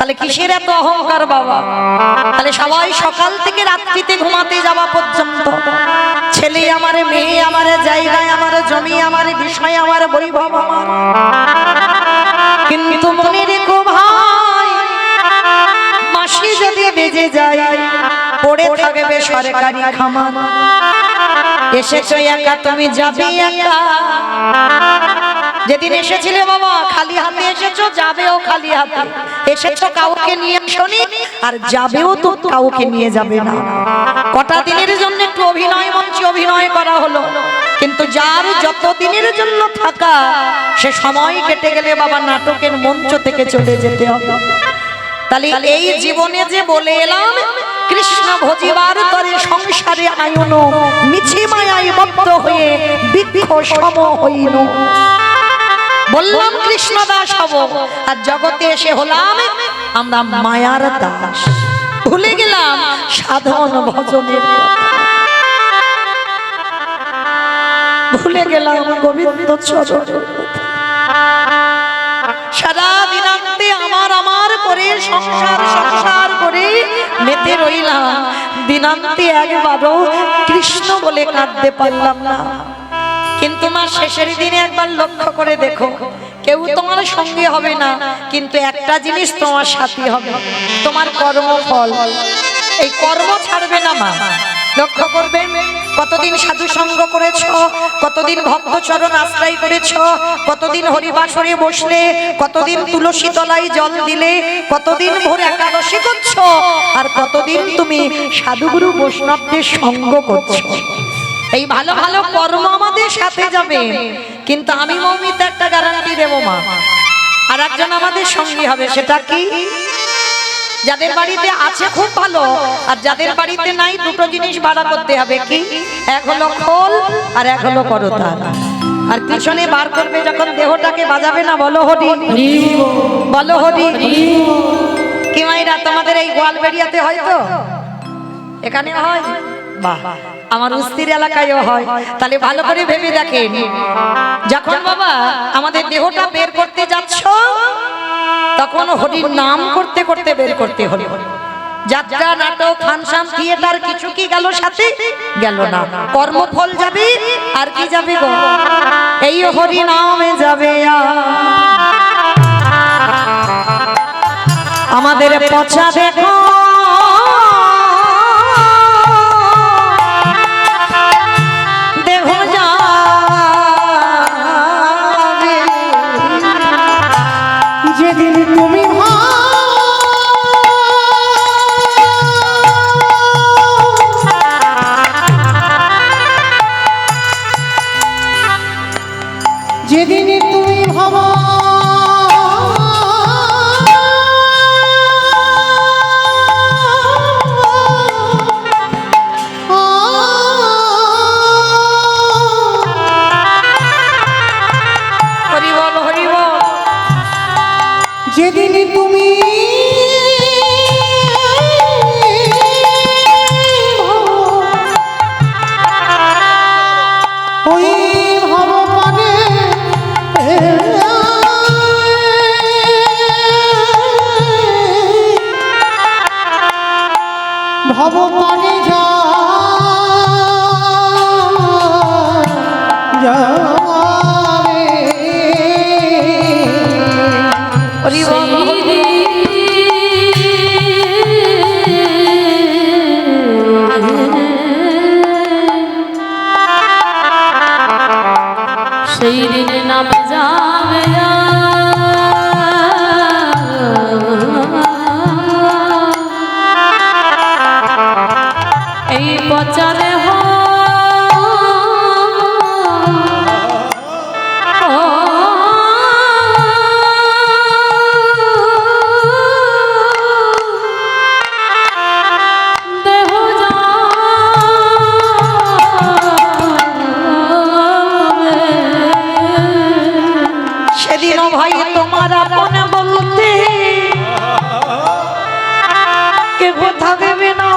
তাহলে কিসের এত অহংকার বাবা? তাহলে সবাই সকাল থেকে রাত্রিতে ঘুমাতে যাওয়া পর্যন্ত ছেলে আমার, মেয়ে আমার, জায়গায় আমার, জমি আমার, বিষয় আমার, বৈভব আমার, কিন্তু মনে রেখো ভাই, মাসি যদি বেজে যায় পড়ে থাকবে সরকারি খামার। এসেছো একা, তুমি যাবে একা। যেদিন এসেছিলে বাবা খালি হাতে এসেছো, যাবেও খালি হাতে। এসেছো কাউকে নিয়ে শোনি, আর যাবেও তো কাউকে নিয়ে যাবে না। কটা দিনের জন্য একটু অভিনয় মঞ্চে অভিনয় করা হলো, কিন্তু যার যত দিনের জন্য থাকা, সে সময় কেটে গেলে বাবা নাটকের মঞ্চ থেকে চলে যেতে হবে। তাহলে এই জীবনে যে বলে এলাম, কৃষ্ণ ভজিবার তরে সংসারে আয়ন, মিছি মায়ায় বদ্ধ হয়ে বৃক্ষ সম হইন। বললাম কৃষ্ণ দাস হব, আর জগতে এসে হলাম আমরা মায়ার দাস। ভুলে গেলাম সাধন ভজনের কথা, ভুলে গেলাম গোবিন্দ চরণের কথা। সারা দিনান্তে আমার আমার করে সংসার সংসার করে মেতে রইলাম, দিনান্তে একবারও কৃষ্ণ বলে কাঁদতে পারলাম না। কিন্তু মা শেষের দিনে একবার লক্ষ্য করে দেখো, কেউ তোমার সঙ্গে হবে না, কিন্তু একটা জিনিস তোমার সাথী হবে, তোমার কর্মফল। এই কর্ম ছাড়বে না মা। লক্ষ্য করবে, কতদিন সাধু সঙ্গ করেছো, কতদিন ভক্তচরণ আশ্রয় করেছো, কতদিন হরিবাসরে বসলে, কতদিন তুলসী তলায় জল দিলে, কতদিন ভোর একাদশী করছো, আর কতদিন তুমি সাধুগুরু বৈষ্ণবদের সঙ্গ করছো। এই ভালো ভালো কর্ম আমাদের সাথে যাবে, কিন্তু আমি মৌমিতা একটা গ্যারান্টি দেবো মা, আর একজন আমাদের সঙ্গী হবে। সেটা কি? যাদের বাড়িতে আছে খুব ভালো, আর যাদের বাড়িতে নাই দুটো জিনিস ভাড়া করতে হবে। কি? এক হলো খোল, আর এক হলো করতাল। আর পিছনে বার করবে যখন দেহটাকে বাজাবে না, বলো হরি, বলো হরি। কি মাইরা তোমাদের এই গোয়ালবেড়িয়াতে হয় তো? এখানে হয়? বাহ, আমার উস্তির এলাকায়ও হয়। তাহলে ভালো করে ভেবে দেখেন, যখন বাবা আমাদের দেহটা বের করতে যাচ্ছ, তখন হরির নাম করতে করতে বের করতে হলো। যাত্রা, নাটক, ফাংশন, থিয়েটার কিছু কি গেল সাথে? গেল না। কর্মফল যাবে, আর কি যাবে গো? এই হরি নামে যাবে। আমাদের পচা দেখো সেই দিনে নামে যাবে। এই পচা দেহ ভাই তোমার আপন বলতে কেউ থাকবে না।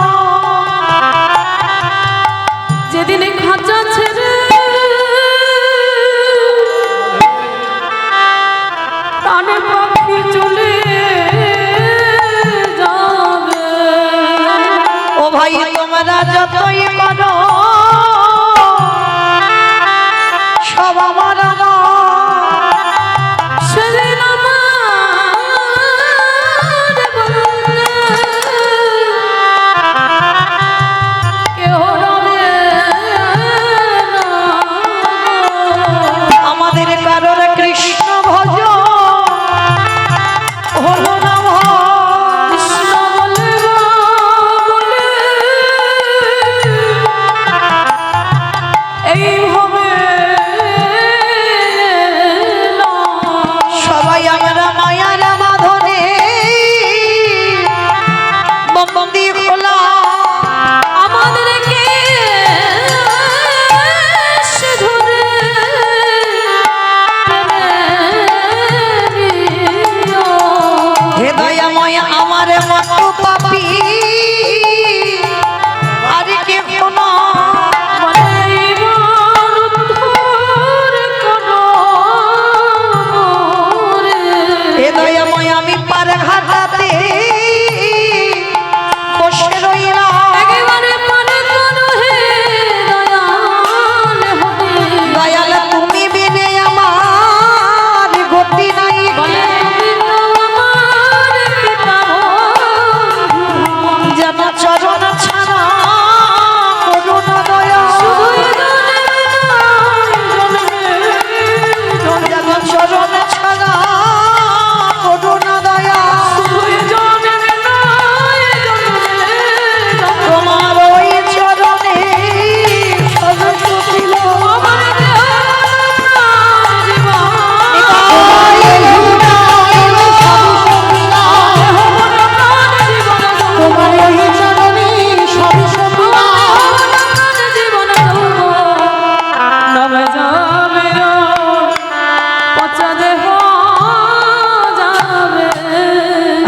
ভাই তোমরা যতই করো সব আমার আমার। সেদিন আমার বন্ধে কেহ রবে না। আমাদের কারোর কৃষ্ণ ভজ হলো না কৃষ্ণ বলে বলে এইভাবে সবাই আমরা মায়ার বাঁধনে বন্দি হলাম। আমাদেরকে সে ধরে হে দয়াময় আমার মতো পাপী আর কে কোনো হে দয়াময় আমি পার ঘাটাতে বসে রইলাম। দয়াল তুমি বিনে আমার গতি নাই। যেন চরণ ছাড়া করুণা দয়া যেন চরণ ছাড়া করুণা দয়া তোমার ওই চরণে সরস্বতী তোমার ওই চরণে সরস্বতী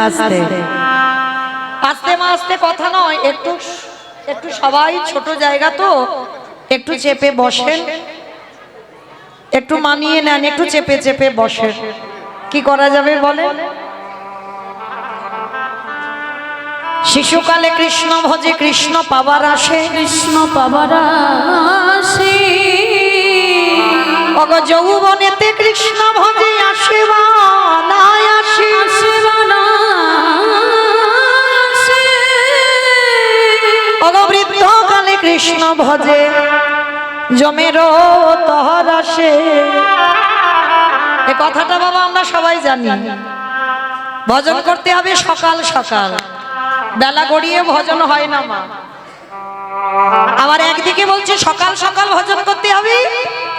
আস্তে আস্তে মা আস্তে কথা নয়, একটু একটু সবাই ছোট জায়গা তো একটু চেপে বসেন, একটু মানিয়ে নেন, একটু চেপে চেপে বসেন। কি করা যাবে বলে? শিশুকালে কৃষ্ণ ভজে কৃষ্ণ পাবার আসে, কৃষ্ণ পাবার আসে অগ যৌবনেতে কৃষ্ণ ভজে আসে বা না আসে। অগ বৃদ্ধকালে কৃষ্ণ ভজে জমেরও তহর আসে। এ কথাটা বাবা আমরা সবাই জানি। ভজন করতে হবে সকাল সকাল, বেলা গড়িয়ে ভজন হয় না মা। আবার একদিকে বলছে সকাল সকাল ভজন করতে হবে,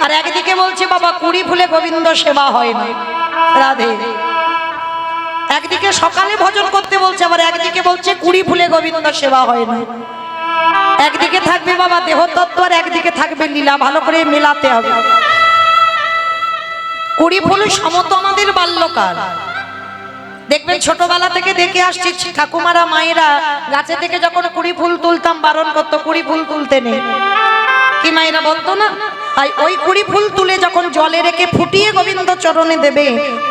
আর একদিকে বলছে বাবা কুড়ি ফুলে গোবিন্দ সেবা হয় না। রাধে। একদিকে সকালে ভজন করতে বলছে, আবার একদিকে বলছে কুড়ি ফুলে গোবিন্দ সেবা হয় না। একদিকে থাকবে বাবা দেহতত্ত্ব, আর একদিকে থাকবে লীলা। ভালো করে মেলাতে হবে। কুড়ি ফুল সমত আমাদের বাল্যকাল। দেখবেন ছোটবেলা থেকে দেখে আসছি ঠাকুমারা মায়েরা গাছে থেকে যখন কুড়ি ফুল তুলতাম বারণ করতো, কুড়ি ফুল তুলতে নেই। কি মায়েরা বলতো না? তাই ওই কুড়ি ফুল তুলে যখন জলে রেখে ফুটিয়ে গোবিন্দ চরণে দেবে,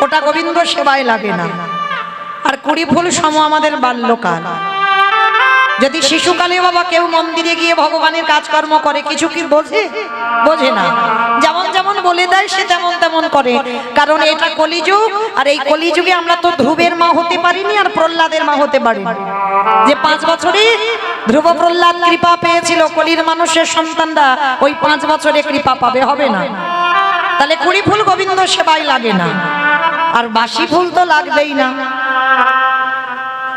ওটা গোবিন্দ সেবায় লাগে না। আর কুড়ি ফুল সম আমাদের বাল্যকাল। যদি শিশুকালে বাবা কেউ মন্দিরে গিয়ে ভগবানের কাজকর্ম করে, কিছু কি বোঝে? বোঝে না। যেমন যেমন বলে দেয় সে তেমন তেমন করে। কারণ এটা কলিযুগ, আর এই কলিযুগে আমরা তো ধ্রুবের মা হতে পারিনি, আর প্রহ্লাদের মা হতে পারিনি। যে 5 বছরে ধ্রুব প্রহ্লাদ কৃপা পেয়েছিল, কলির মানুষের সন্তানরা ওই 5 বছরে কৃপা পাবে? হবে না। তাহলে কুড়ি ফুল গোবিন্দ সেবায় লাগে না, আর বাসি ফুল তো লাগবেই না।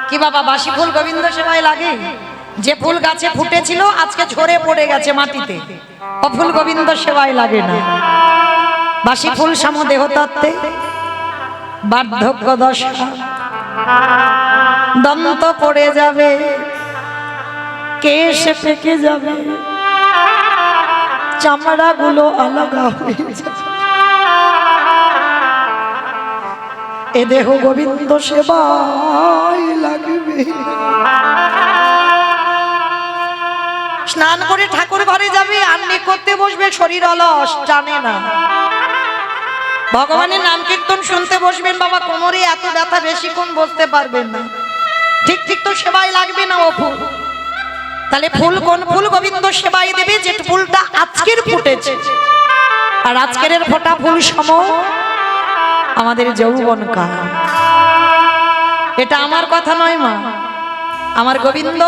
কি বাবা, বাসি ফুল গোবিন্দ সেবায় লাগে? যে ফুল গাছে ফুটেছিল আজকে ঝরে পড়ে গেছে মাটিতে, ও ফুল গোবিন্দ সেবায় লাগে না। বাসি ফুল সম দেহতত্ত্বে বার্ধক্য দশা, দন্ত পড়ে যাবে, কেশ পেকে যাবে, চামড়া গুলো আলাদা হয়ে যাবে। এ দেহ গোবিন্দ সেবায় লাগবে। স্নান করে ঠাকুর ঘরে যাবে, আন্নি করতে বসবে, শরীর অলস, জানে না। ভগবানের নাম কীর্তন শুনতে বসবেন বাবা, কোমরে এত ব্যথা, বেশিক্ষণ বসতে পারবেন না। ঠিক ঠিক তো সেবায় লাগবে না ও ফুল। তাহলে ফুল কোন ফুল গোবিন্দ সেবায় দেবে? যে ফুলটা আজকের ফুটেছে, আর আজকের ফোটা ফুল সম আমাদের যৌবন কাল। এটা আমার কথা নয় মা, আমার গোবিন্দ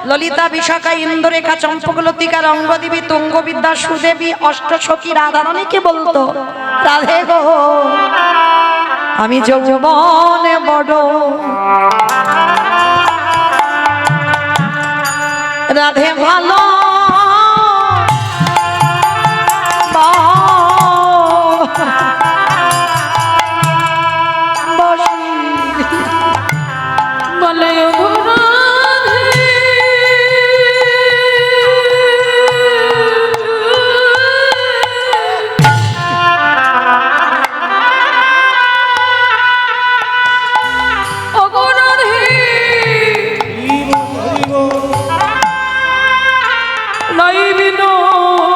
ললিতা বিশাখা ইন্দ্ররেখা চম্পকলতিকা রঙ্গদেবী তুঙ্গবিদ্যা সুদেবী অষ্টসখী রাধারানীকে বলতো, রাধে গো আমি যৌবনে বড়, রাধে ভালো বলে ওগো রাধে, ওগো রাধে, নাই বিনোদিনী।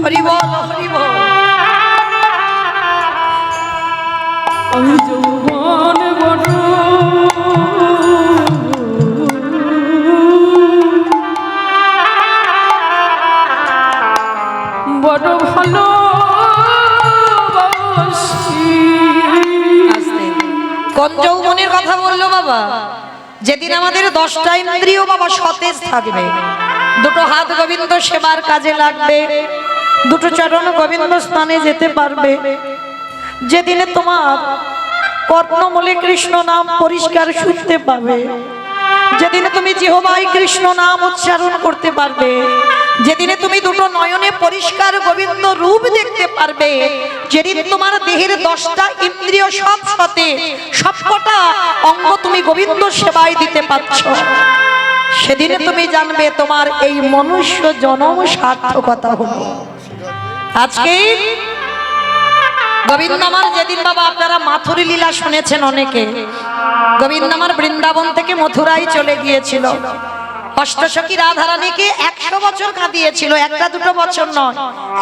হরি বল হরি বল। আমি যৌবন বড়, বড় ভালো কোন যৌবনের কথা বললো বাবা? যেদিন আমাদের 10টা ইন্দ্রিয় বাবা সতেজ থাকবে, দুটো হাত গোবিন্দ সেবার কাজে লাগবে, দুটো চরণ গোবিন্দ স্থানে যেতে পারবে, যেদিনে তোমার কর্ণমূলে কৃষ্ণ নাম পরিষ্কার শুনতে পাবে, যেদিনে তুমি জিহ্বায় কৃষ্ণ নাম উচ্চারণ করতে পারবে, যেদিনে তুমি দুটো নয়নে পরিষ্কার গোবিন্দ রূপ দেখতে পারবে, যেদিন তোমার দেহের 10টা ইন্দ্রিয় সব সতেজ, সবকটা অঙ্গ তুমি গোবিন্দ সেবায় দিতে পারছ, সেদিনে তুমি জানবে তোমার এই মনুষ্য জন্ম সার্থকতা হলো। আজকে গোবিন্দ আমার যেদিন বাবা আপনারা মাথুরি লীলা শুনেছেন অনেকে, গোবিন্দ আমার বৃন্দাবন থেকে মথুরায় চলে গিয়েছিল, অষ্টসখী রাধারানীকে 100 বছর কাঁদিয়েছিল, একটা দুটো বছর নয়,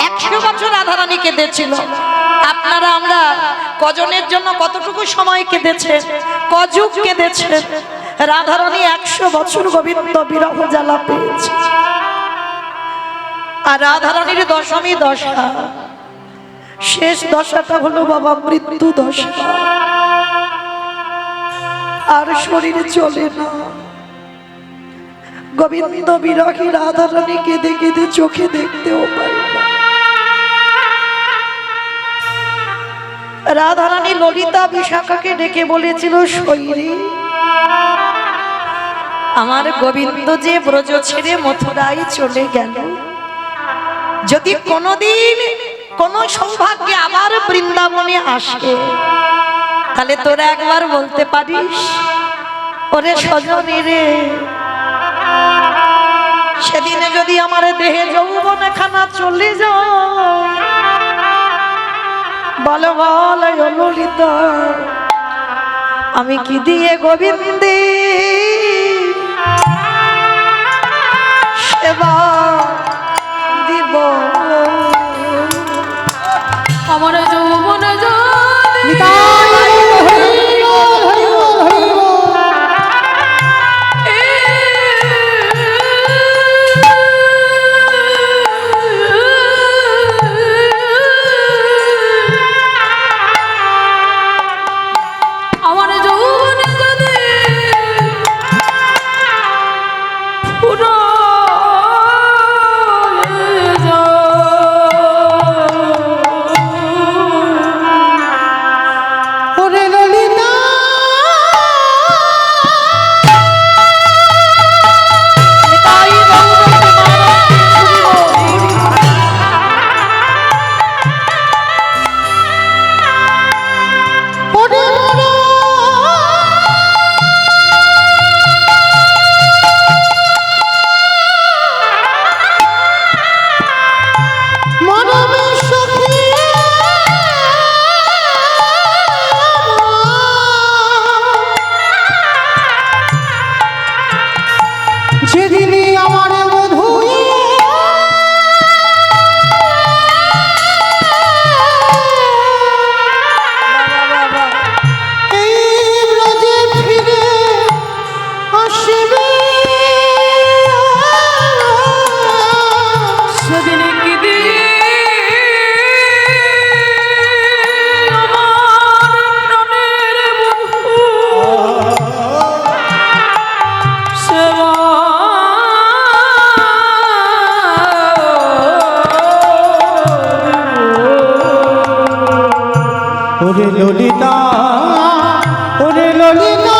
100 বছর রাধারানী কেঁদেছিল। আপনারা আমরা কজনের জন্য কতটুকু সময় কেঁদেছে, কযুগ কেঁদেছে, রাধারানী 100 বছর গোবিন্দ বিরহ জ্বালা পেয়েছে। আর রাধারানীর দশমী দশা, শেষ দশাটা হলো বাবা মৃত্যু দশা, আর শরীরে চলে না। গোবিন্দ বিরহী রাধারানী কেঁদে কেঁদে চোখে দেখতেও পারে না। রাধারানী ললিতা বিশাখাকে ডেকে বলেছিল, শৈরী আমার গোবিন্দ যে ব্রজ ছেড়ে মথুরায় চলে গেল, যদি কোনোদিন কোন সৌভাগ্যে আবার বৃন্দাবনে আসে, তাহলে তোরা একবার বলতে পারিস, ওরে সজনী রে, সেদিনে যদি আমার দেহে যৌবন খানা চলে যায়, বল বল ললিতা আমি কি দিয়ে গোবিন্দে সেবা দিব? আমার যৌবন ওরে ললিতা, ওরে ললিতা,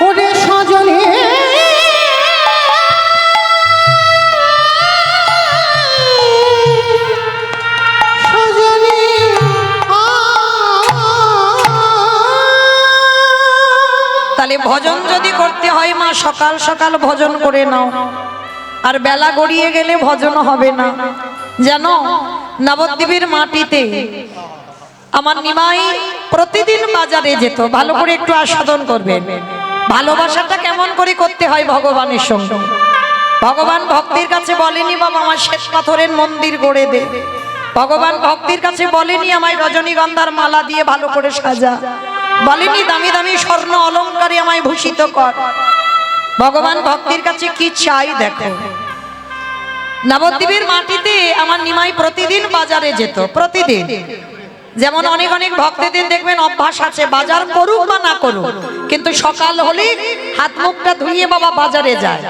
ওরে সজনে তাহলে ভজন যদি করতে হয় মা, সকাল সকাল ভজন করে নাও, আর বেলা গড়িয়ে গেলে ভজন হবে না। জানো নবদ্বীপের মাটিতে আমার নিমাই প্রতিদিন বাজারে যেত। ভালো করে একটু আস্বাদন করবেন, ভালোবাসাটা কেমন করে করতে হয় ভগবানের সঙ্গে। ভগবান ভক্তির কাছে বলেনি বাবা আমার শ্বেত পাথরের মন্দির গড়ে দে, ভগবান ভক্তির কাছে বলেনি আমায় রজনীগন্ধার মালা দিয়ে ভালো করে সাজা, বলেনি দামি দামি স্বর্ণ অলংকারে আমায় ভূষিত কর। ভগবান ভক্তির কাছে কি চাই দেখো। নবদ্বীপের মাটিতে আমার নিমাই প্রতিদিন বাজারে যেত, প্রতিদিন। যেমন অনেক অনেক ভক্তদের দেখবেন অভ্যাস আছে বাজার করুক বা না করুক, কিন্তু সকাল হলে হাত মুখটা ধুয়ে বাবা বাজারে যায়।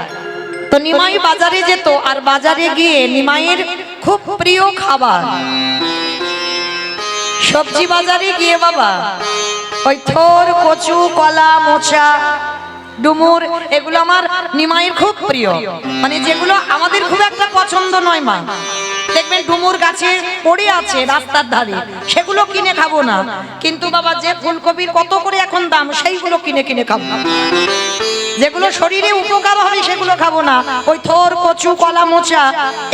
তো নিমাই বাজারে যেত, আর বাজারে গিয়ে নিমাইয়ের খুব প্রিয় খাবার সবজি বাজারে গিয়ে বাবা ওই থোর, কচু, কলা, মোচা, ডুমুর, এগুলো আমার নিমাইয়ের খুব প্রিয়। মানে যেগুলো আমাদের খুব একটা পছন্দ নয় মা, দেখবেন ডুমুর গাছে পড়ে আছে রাস্তার ধারে, সেগুলো কিনে খাবো না, কিন্তু বাবা যে ফুলকপির কত করে এখন দাম, সেইগুলো কিনে কিনে খাবো। যেগুলো শরীরে উপকার হবে সেগুলো খাবো না। ওই থোর, কচু, কলা, মোচা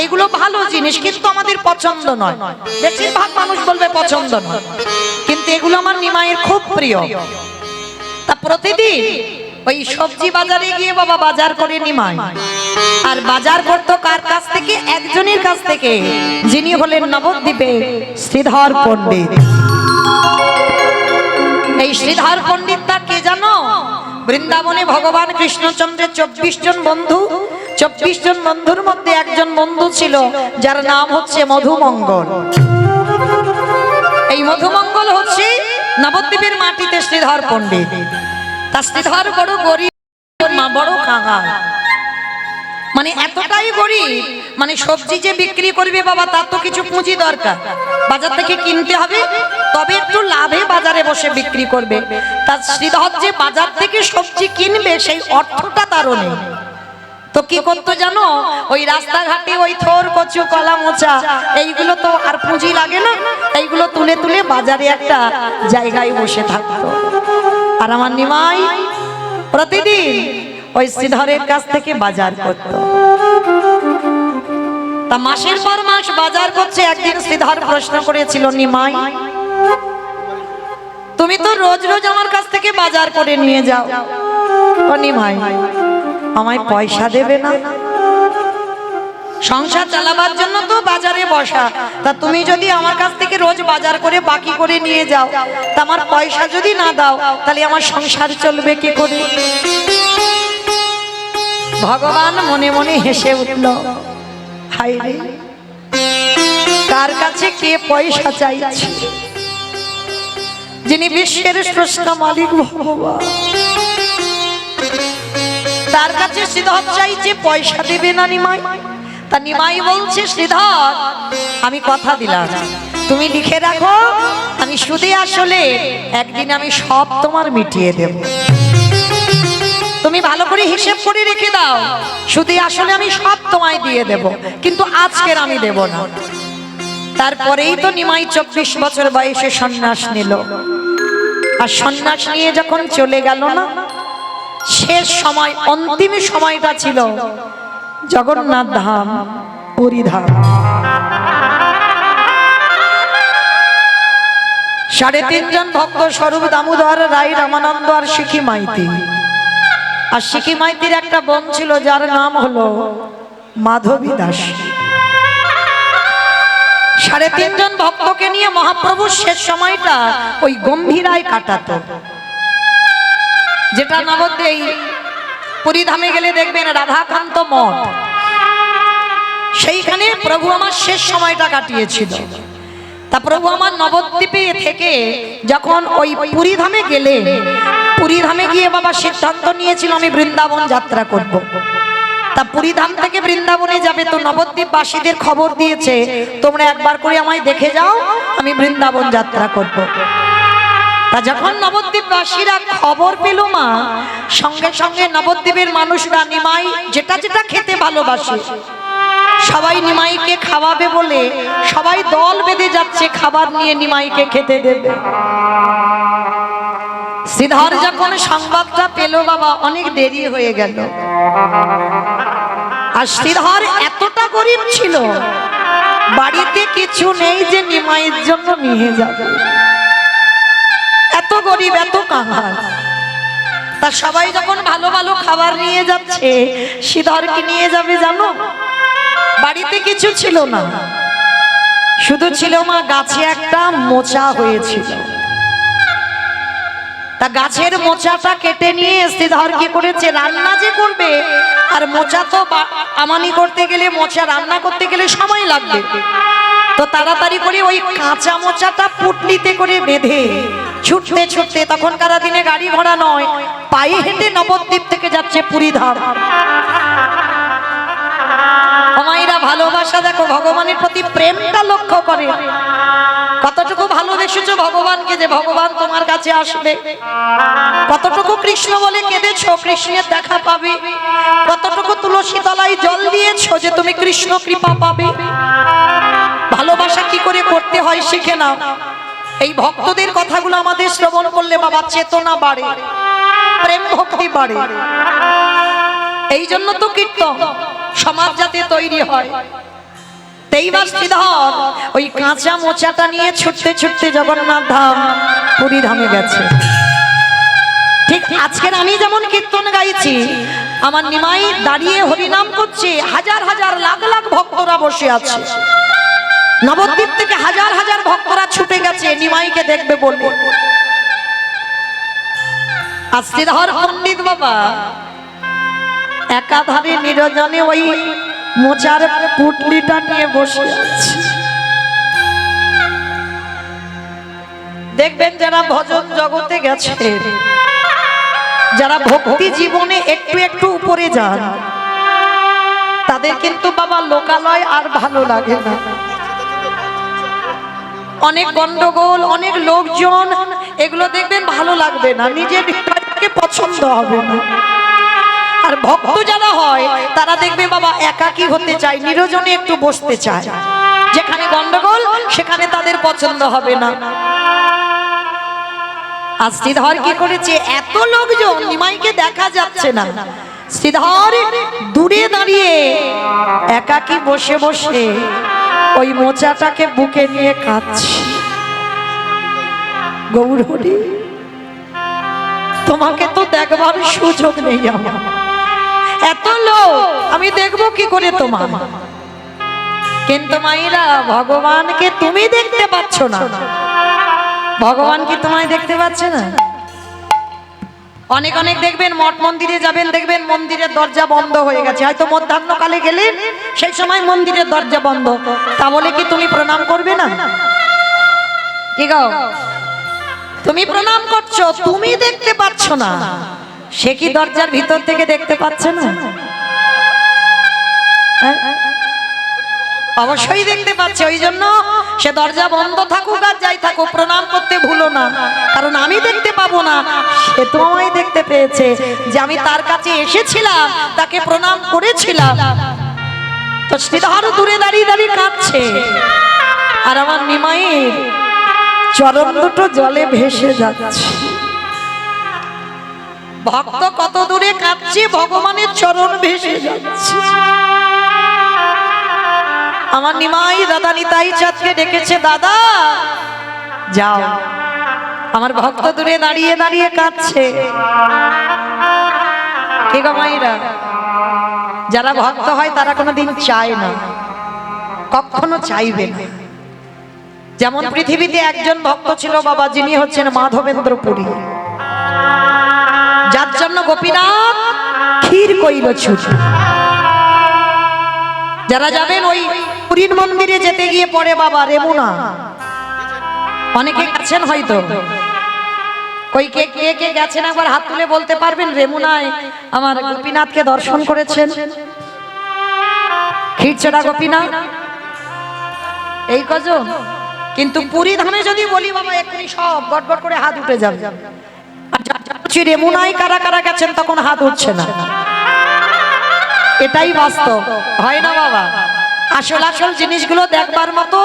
এগুলো ভালো জিনিস, কিন্তু আমাদের পছন্দ নয়। বেশিরভাগ মানুষ বলবে পছন্দ নয়, কিন্তু এগুলো আমার নিমাইয়ের খুব প্রিয়। তা প্রতিদিন ওই সবজি বাজারে গিয়ে বাবা বাজার করে নিমাই, আর বাজার করতো কার কাছ থেকে? একজনের কাছ থেকে, যিনি হলেন নবদ্বীপে শ্রীধর পণ্ডিত। এই শ্রীধর পণ্ডিতটা কে জানো? বৃন্দাবনে ভগবান কৃষ্ণচন্দ্রের 24 জন বন্ধু, 24 জন বন্ধুর মধ্যে একজন বন্ধু ছিল যার নাম হচ্ছে মধুমঙ্গল। এই মধুমঙ্গল হচ্ছে নবদ্বীপের মাটিতে শ্রীধর পণ্ডিত। তা শ্রীধর বড় গরিব, মা বড় কাঙাল, মানে এতটাই গরিব, মানে সবজি যে বিক্রি করবে বাবা তার তো কিছু পুঁজি দরকার, বাজার থেকে কিনতে হবে, তবে একটু লাভে বাজারে বসে বিক্রি করবে। তার শ্রীধর যে বাজার থেকে সবজি কিনবে সেই অর্থটা তারও নেই। তো কি করতো জানো? ওই রাস্তাঘাটে ওই থোর, কচু, কলা, মোচা এইগুলো তো আর পুঁজি লাগে না, এইগুলো তুলে তুলে বাজারে একটা জায়গায় বসে থাকতো। আর আমার নিমাই প্রতিদিন ওই শ্রীধরের কাছ থেকে বাজার করত। তা মাসের পর মাস বাজার করছে। একদিন শ্রীধর প্রশ্ন করেছিল, নিমাই তুমি তো রোজ রোজ আমার কাছ থেকে বাজার করে নিয়ে যাও, ও নিমাই আমায় পয়সা দেবে না? সংসার চালাবার জন্য তো বাজারে বসা, তা তুমি যদি আমার কাছ থেকে রোজ বাজার করে বাকি করে নিয়ে যাও, তা আমার পয়সা যদি না দাও তাহলে আমার সংসার চলবে কি করে? ভগবান মনে মনে হেসে উঠল, হায় রে, কার কাছে কে পয়সা চাইছে? যিনি বিশ্বের স্রষ্টা মালিক ভগবান, তার কাছে শ্রীধর চাইছে, পয়সা দেবে না নিমাই? তা নিমাই বলছে, শ্রীধর আমি কথা দিলাম, তুমি লিখে রাখো, আমি সুদে আসলে একদিন আমি সব তোমার মিটিয়ে দেব। তুমি ভালো করে হিসেব করে রেখে দাও, সুদে আসলে আমি সব তোমায় দিয়ে দেব, কিন্তু আজকের আমি দেব না। তারপরেই তো নিমাই 24 বছর বয়সে সন্ন্যাস নিল। আর সন্ন্যাস নিয়ে যখন চলে গেল না, শেষ সময়, অন্তিম সময়টা ছিল জগন্নাথ ধাম, পুরী ধাম। 3.5 জন ভক্ত, স্বরূপ দামোদর রায়, রামানন্দ আর শিখি মাইতি। আর শিখি মাইতির একটা বোন ছিল যার নাম হলো মাধবী দাস। 3.5 জন ভক্তকে নিয়ে মহাপ্রভু শেষ সময়টা ওই গম্ভীরায় কাটাতো, যেটা নবদ্বীপ পুরী ধামে গেলে দেখবেন রাধাকান্ত মঠ, সেইখানে প্রভু আমার শেষ সময়টা কাটিয়েছিল। তা প্রভু আমার নবদ্বীপে থেকে যখন ওই পুরী ধামে গেলেন, পুরী ধামে গিয়ে বাবা সিদ্ধান্ত নিয়েছিল আমি বৃন্দাবন যাত্রা করব। তা পুরীধাম থেকে বৃন্দাবনে যাবে, তো নবদ্বীপবাসীদের খবর দিয়েছে তোমরা একবার করে আমায় দেখে যাও, আমি বৃন্দাবন যাত্রা করব। তা যখন নবদ্বীপবাসীরা খবর পেল মা, সঙ্গে সঙ্গে নবদ্বীপের মানুষরা নিমাই যেটা যেটা খেতে ভালোবাসে সবাই নিমাইকে খাওয়াবে বলে সবাই দল বেঁধে যাচ্ছে খাবার নিয়ে নিমাইকে খেতে দেবে। শ্রীধর যখন সংবাদটা পেল বাবা, অনেক দেরি হয়ে গেল। আর শ্রীধর এতটা গরিব ছিল, বাড়িতে কিছু নেই যে নিমাইয়ের জন্য নিয়ে যাবে, এত গরিব, এত কাঙাল। তা সবাই যখন ভালো ভালো খাবার নিয়ে যাচ্ছে, শ্রীধর কি নিয়ে যাবে জানো? বাড়িতে কিছু ছিল না, শুধু ছিল মা গাছে একটা মোচা হয়েছিল। তা গাছের মোচাটা কেটে নিয়ে শ্রীধর কি করেছে, রান্না যে করবে, আর মোচা তো আমানি করতে গেলে, মোচা রান্না করতে গেলে সময় লাগবে, তো তাড়াতাড়ি করে ওই কাঁচা মোচাটা পুটলিতে করে বেঁধে ছুটতে ছুটতে, তখনকার দিনে গাড়ি ঘোড়া নয়, পায়ে হেঁটে নবদ্বীপ থেকে যাচ্ছে পুরীধাম। মায়েরা ভালোবাসা দেখো, ভগবানের প্রতি প্রেমটা লক্ষ্য করে, কতটুকু ভালোবেসেছো ভগবানকে যে ভগবান তোমার কাছে আসবে, কতটুকু কৃষ্ণ বলে কেঁদেছো কৃষ্ণের দেখা পাবে, কতটুকু তুলসী তলায় জল দিয়েছো যে তুমি কৃষ্ণ কৃপা পাবে। ভালোবাসা কি করে করতে হয় শিখে নাও। এই ভক্তদের কথাগুলো আমাদের শ্রবণ করলে বাবা চেতনা বাড়ে, প্রেম ভক্তি বাড়ে। এই জন্য তো কীর্তন, সমাজ যাতে তৈরি হয়। তেইবার শ্রীধর ওই কাঁচা মোচাটা নিয়ে ছুটতে ছুটতে জগন্নাথ ধাম পুরী ধামে গেছে। ঠিক আজকের আমি যেমন কীর্তন গাইছি, আমার নিমাই দাঁড়িয়ে হরিনাম করছে, হাজার হাজার লাখ লাখ ভক্তরা বসে আছে। নবদ্বীপ থেকে হাজার হাজার ভক্তরা ছুটে গেছে নিমাইকে দেখবে বলবো। আর শ্রীধর পণ্ডিত বাবা একাধারে নিরজনে ওই মোচার পুটলিটা নিয়ে বসে আছে। দেখবেন যারা ভজন জগতে গেছে, যারা ভক্তি জীবনে একটু একটু উপরে যান, তাদের কিন্তু বাবা লোকালয় আর ভালো লাগে না। অনেক গন্ডগোল, অনেক লোকজন, এগুলো দেখবেন ভালো লাগবে না, নিজের হৃদয়কে পছন্দ হবে না। আর ভক্ত যারা হয় তারা দেখবে বাবা একাকী হতে চায়, নিরজনে একটু বসতে চায়। যেখানে গন্ডগোল সেখানে তাদের পছন্দ হবে না। আর শ্রীধর কি করেছে, এত লোকজন, নিমাইকে দেখা যাচ্ছে না, শ্রীধর দূরে দাঁড়িয়ে একাকী বসে বসে ওই মোচাটাকে বুকে নিয়ে কাঁদছে। গৌরহরি, তোমাকে তো দেখবার সুযোগ নেই আমার, এত লোক আমি দেখবো কি করে তোমার। কিন্তু মায়েরা, ভগবানকে তুমি দেখতে পাচ্ছ না, ভগবান কি তোমায় দেখতে পাচ্ছে না? অনেক অনেক দেখবেন মঠ মন্দিরে যাবেন, দেখবেন মন্দিরের দরজা বন্ধ হয়ে গেছে, হয়তো মধ্যাহ্নকালে গেলেন, সেই সময় মন্দিরের দরজা বন্ধ, তা বলে কি তুমি প্রণাম করবে না? কি গো, তুমি প্রণাম করছো, তুমি দেখতে পাচ্ছ না, সে কি দরজার ভিতর থেকে দেখতে পাচ্ছে না? অবশ্যই দেখতে পাচ্ছে। ওই জন্য সে দরজা বন্ধ থাকুক আর যাই থাকুক, প্রণাম করতে ভুলো না, কারণ আমি দেখতে পাবো না, সে তো আমায় দেখতে পেয়েছে যে আমি তার কাছে এসেছিলাম, তাকে প্রণাম করেছিলাম। তো শ্রীধর দূরে দাঁড়িয়ে দাঁড়িয়ে কাঁদছে, আর আমার নিমাইয়ের চরণ দুটো জলে ভেসে যাচ্ছে। ভক্ত কত দূরে কাঁদছে, ভগবানের চরণ ভেসে যাচ্ছে। আমার নিমাই দাদা নিতাই চাঁদকে ডেকেছে, দাদা যাও, আমার ভক্ত দূরে দাঁড়িয়ে দাঁড়িয়ে কাঁদছে। কে গো মাইরা, যারা ভক্ত হয় তারা কোনোদিন চায় না, কখনো চাইবে না। যেমন পৃথিবীতে একজন ভক্ত ছিল বাবা, যিনি হচ্ছেন মাধবেন্দ্র পুরী, যার জন্য গোপীনাথ ক্ষীর কইল ছুটি। যারা যাবেন ওই পুরীর মন্দিরে যেতে গিয়ে পড়ে বাবা রেমুনা, অনেকে গেছেন হয়তো, ওই কে কে কে গেছেন একবার হাত তুলে বলতে পারবেন রেমুনায় আমার গোপীনাথকে দর্শন করেছেন? ক্ষীরচোরা গোপীনাথ এই কজন। কিন্তু পুরী ধামে যদি বলি বাবা এক্ষুনি সব গড়গড় করে হাত উঠে যাবে। রেমুনায় কারা কারা গেছেন তখন হাত উঠছে না, এটাই বাস্তব, হয় না বাবা? আসল আসল জিনিসগুলো দেখবার মতো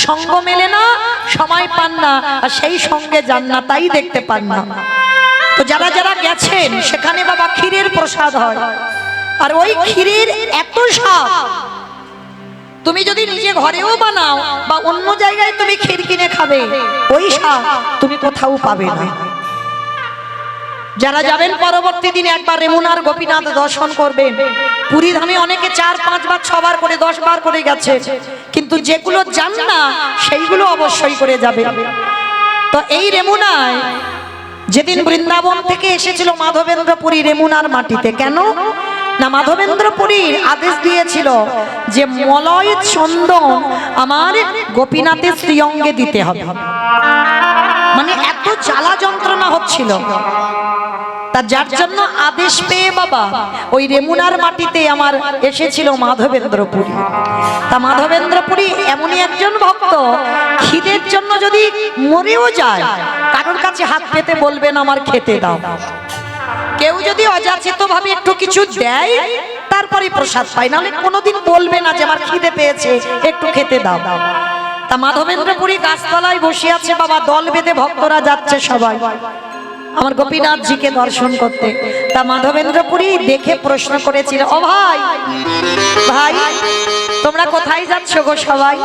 সঙ্গ মেলে না, সময় পান না, আর সেই সঙ্গে যান না, তাই দেখতে পান না। তো যারা যারা গেছেন সেখানে বাবা ক্ষীরের প্রসাদ হয়, আর ওই ক্ষীরের এত স্বাদ তুমি যদি নিজে ঘরেও বানাও বা অন্য জায়গায় তুমি ক্ষীর কিনে খাবে, ওই স্বাদ তুমি কোথাও পাবে না। যারা যাবেন পরবর্তী দিনে একবার রেমুনার গোপীনাথ দর্শন করবেন। পুরী ধামে অনেকে 4-5 বার 6 বার করে 10 বার করে গেছে, কিন্তু যেগুলো জান না সেইগুলো অবশ্যই করে যাবে। তো এই রেমুনায় যেদিন বৃন্দাবন থেকে এসেছিল মাধবেন্দ্রপুরী রেমুনার মাটিতে, কেন না মাধবেন্দ্রপুরীর আদেশ দিয়েছিল যে মলয় চন্দন আমার গোপীনাথের শ্রীঅঙ্গে দিতে হবে। মানে এত জ্বালা যন্ত্রণা হচ্ছিল, তা যার জন্য আদেশ পেয়ে বাবা ওই রেমুনার মাটিতে আমার এসেছিল মাধবেন্দ্রপুরী। তা মাধবেন্দ্রপুরী এমনই একজন ভক্ত, খিদের জন্য যদি মরেও যায় কারোর কাছে হাত পেতে বলবেন আমার খেতে দাও। কেউ যদি অযাচিত ভাবে একটু কিছু দেয় তারপরে প্রসাদ পায়, নাহলে কোনোদিন বলবে না যে আমার খিদে পেয়েছে একটু খেতে দাও। তা মাধবেন্দ্রপুরী গাছতলায় বসে আছে বাবা, দল বেঁধে ভক্তরা যাচ্ছে সবাই আমার গোপীনাথজিকে দর্শন করতে। তা মাধবেন্দ্রপুরী দেখে প্রশ্ন করেছিল, ও ভাই ভাই তোমরা কোথায় যাচ্ছ গো সবাই?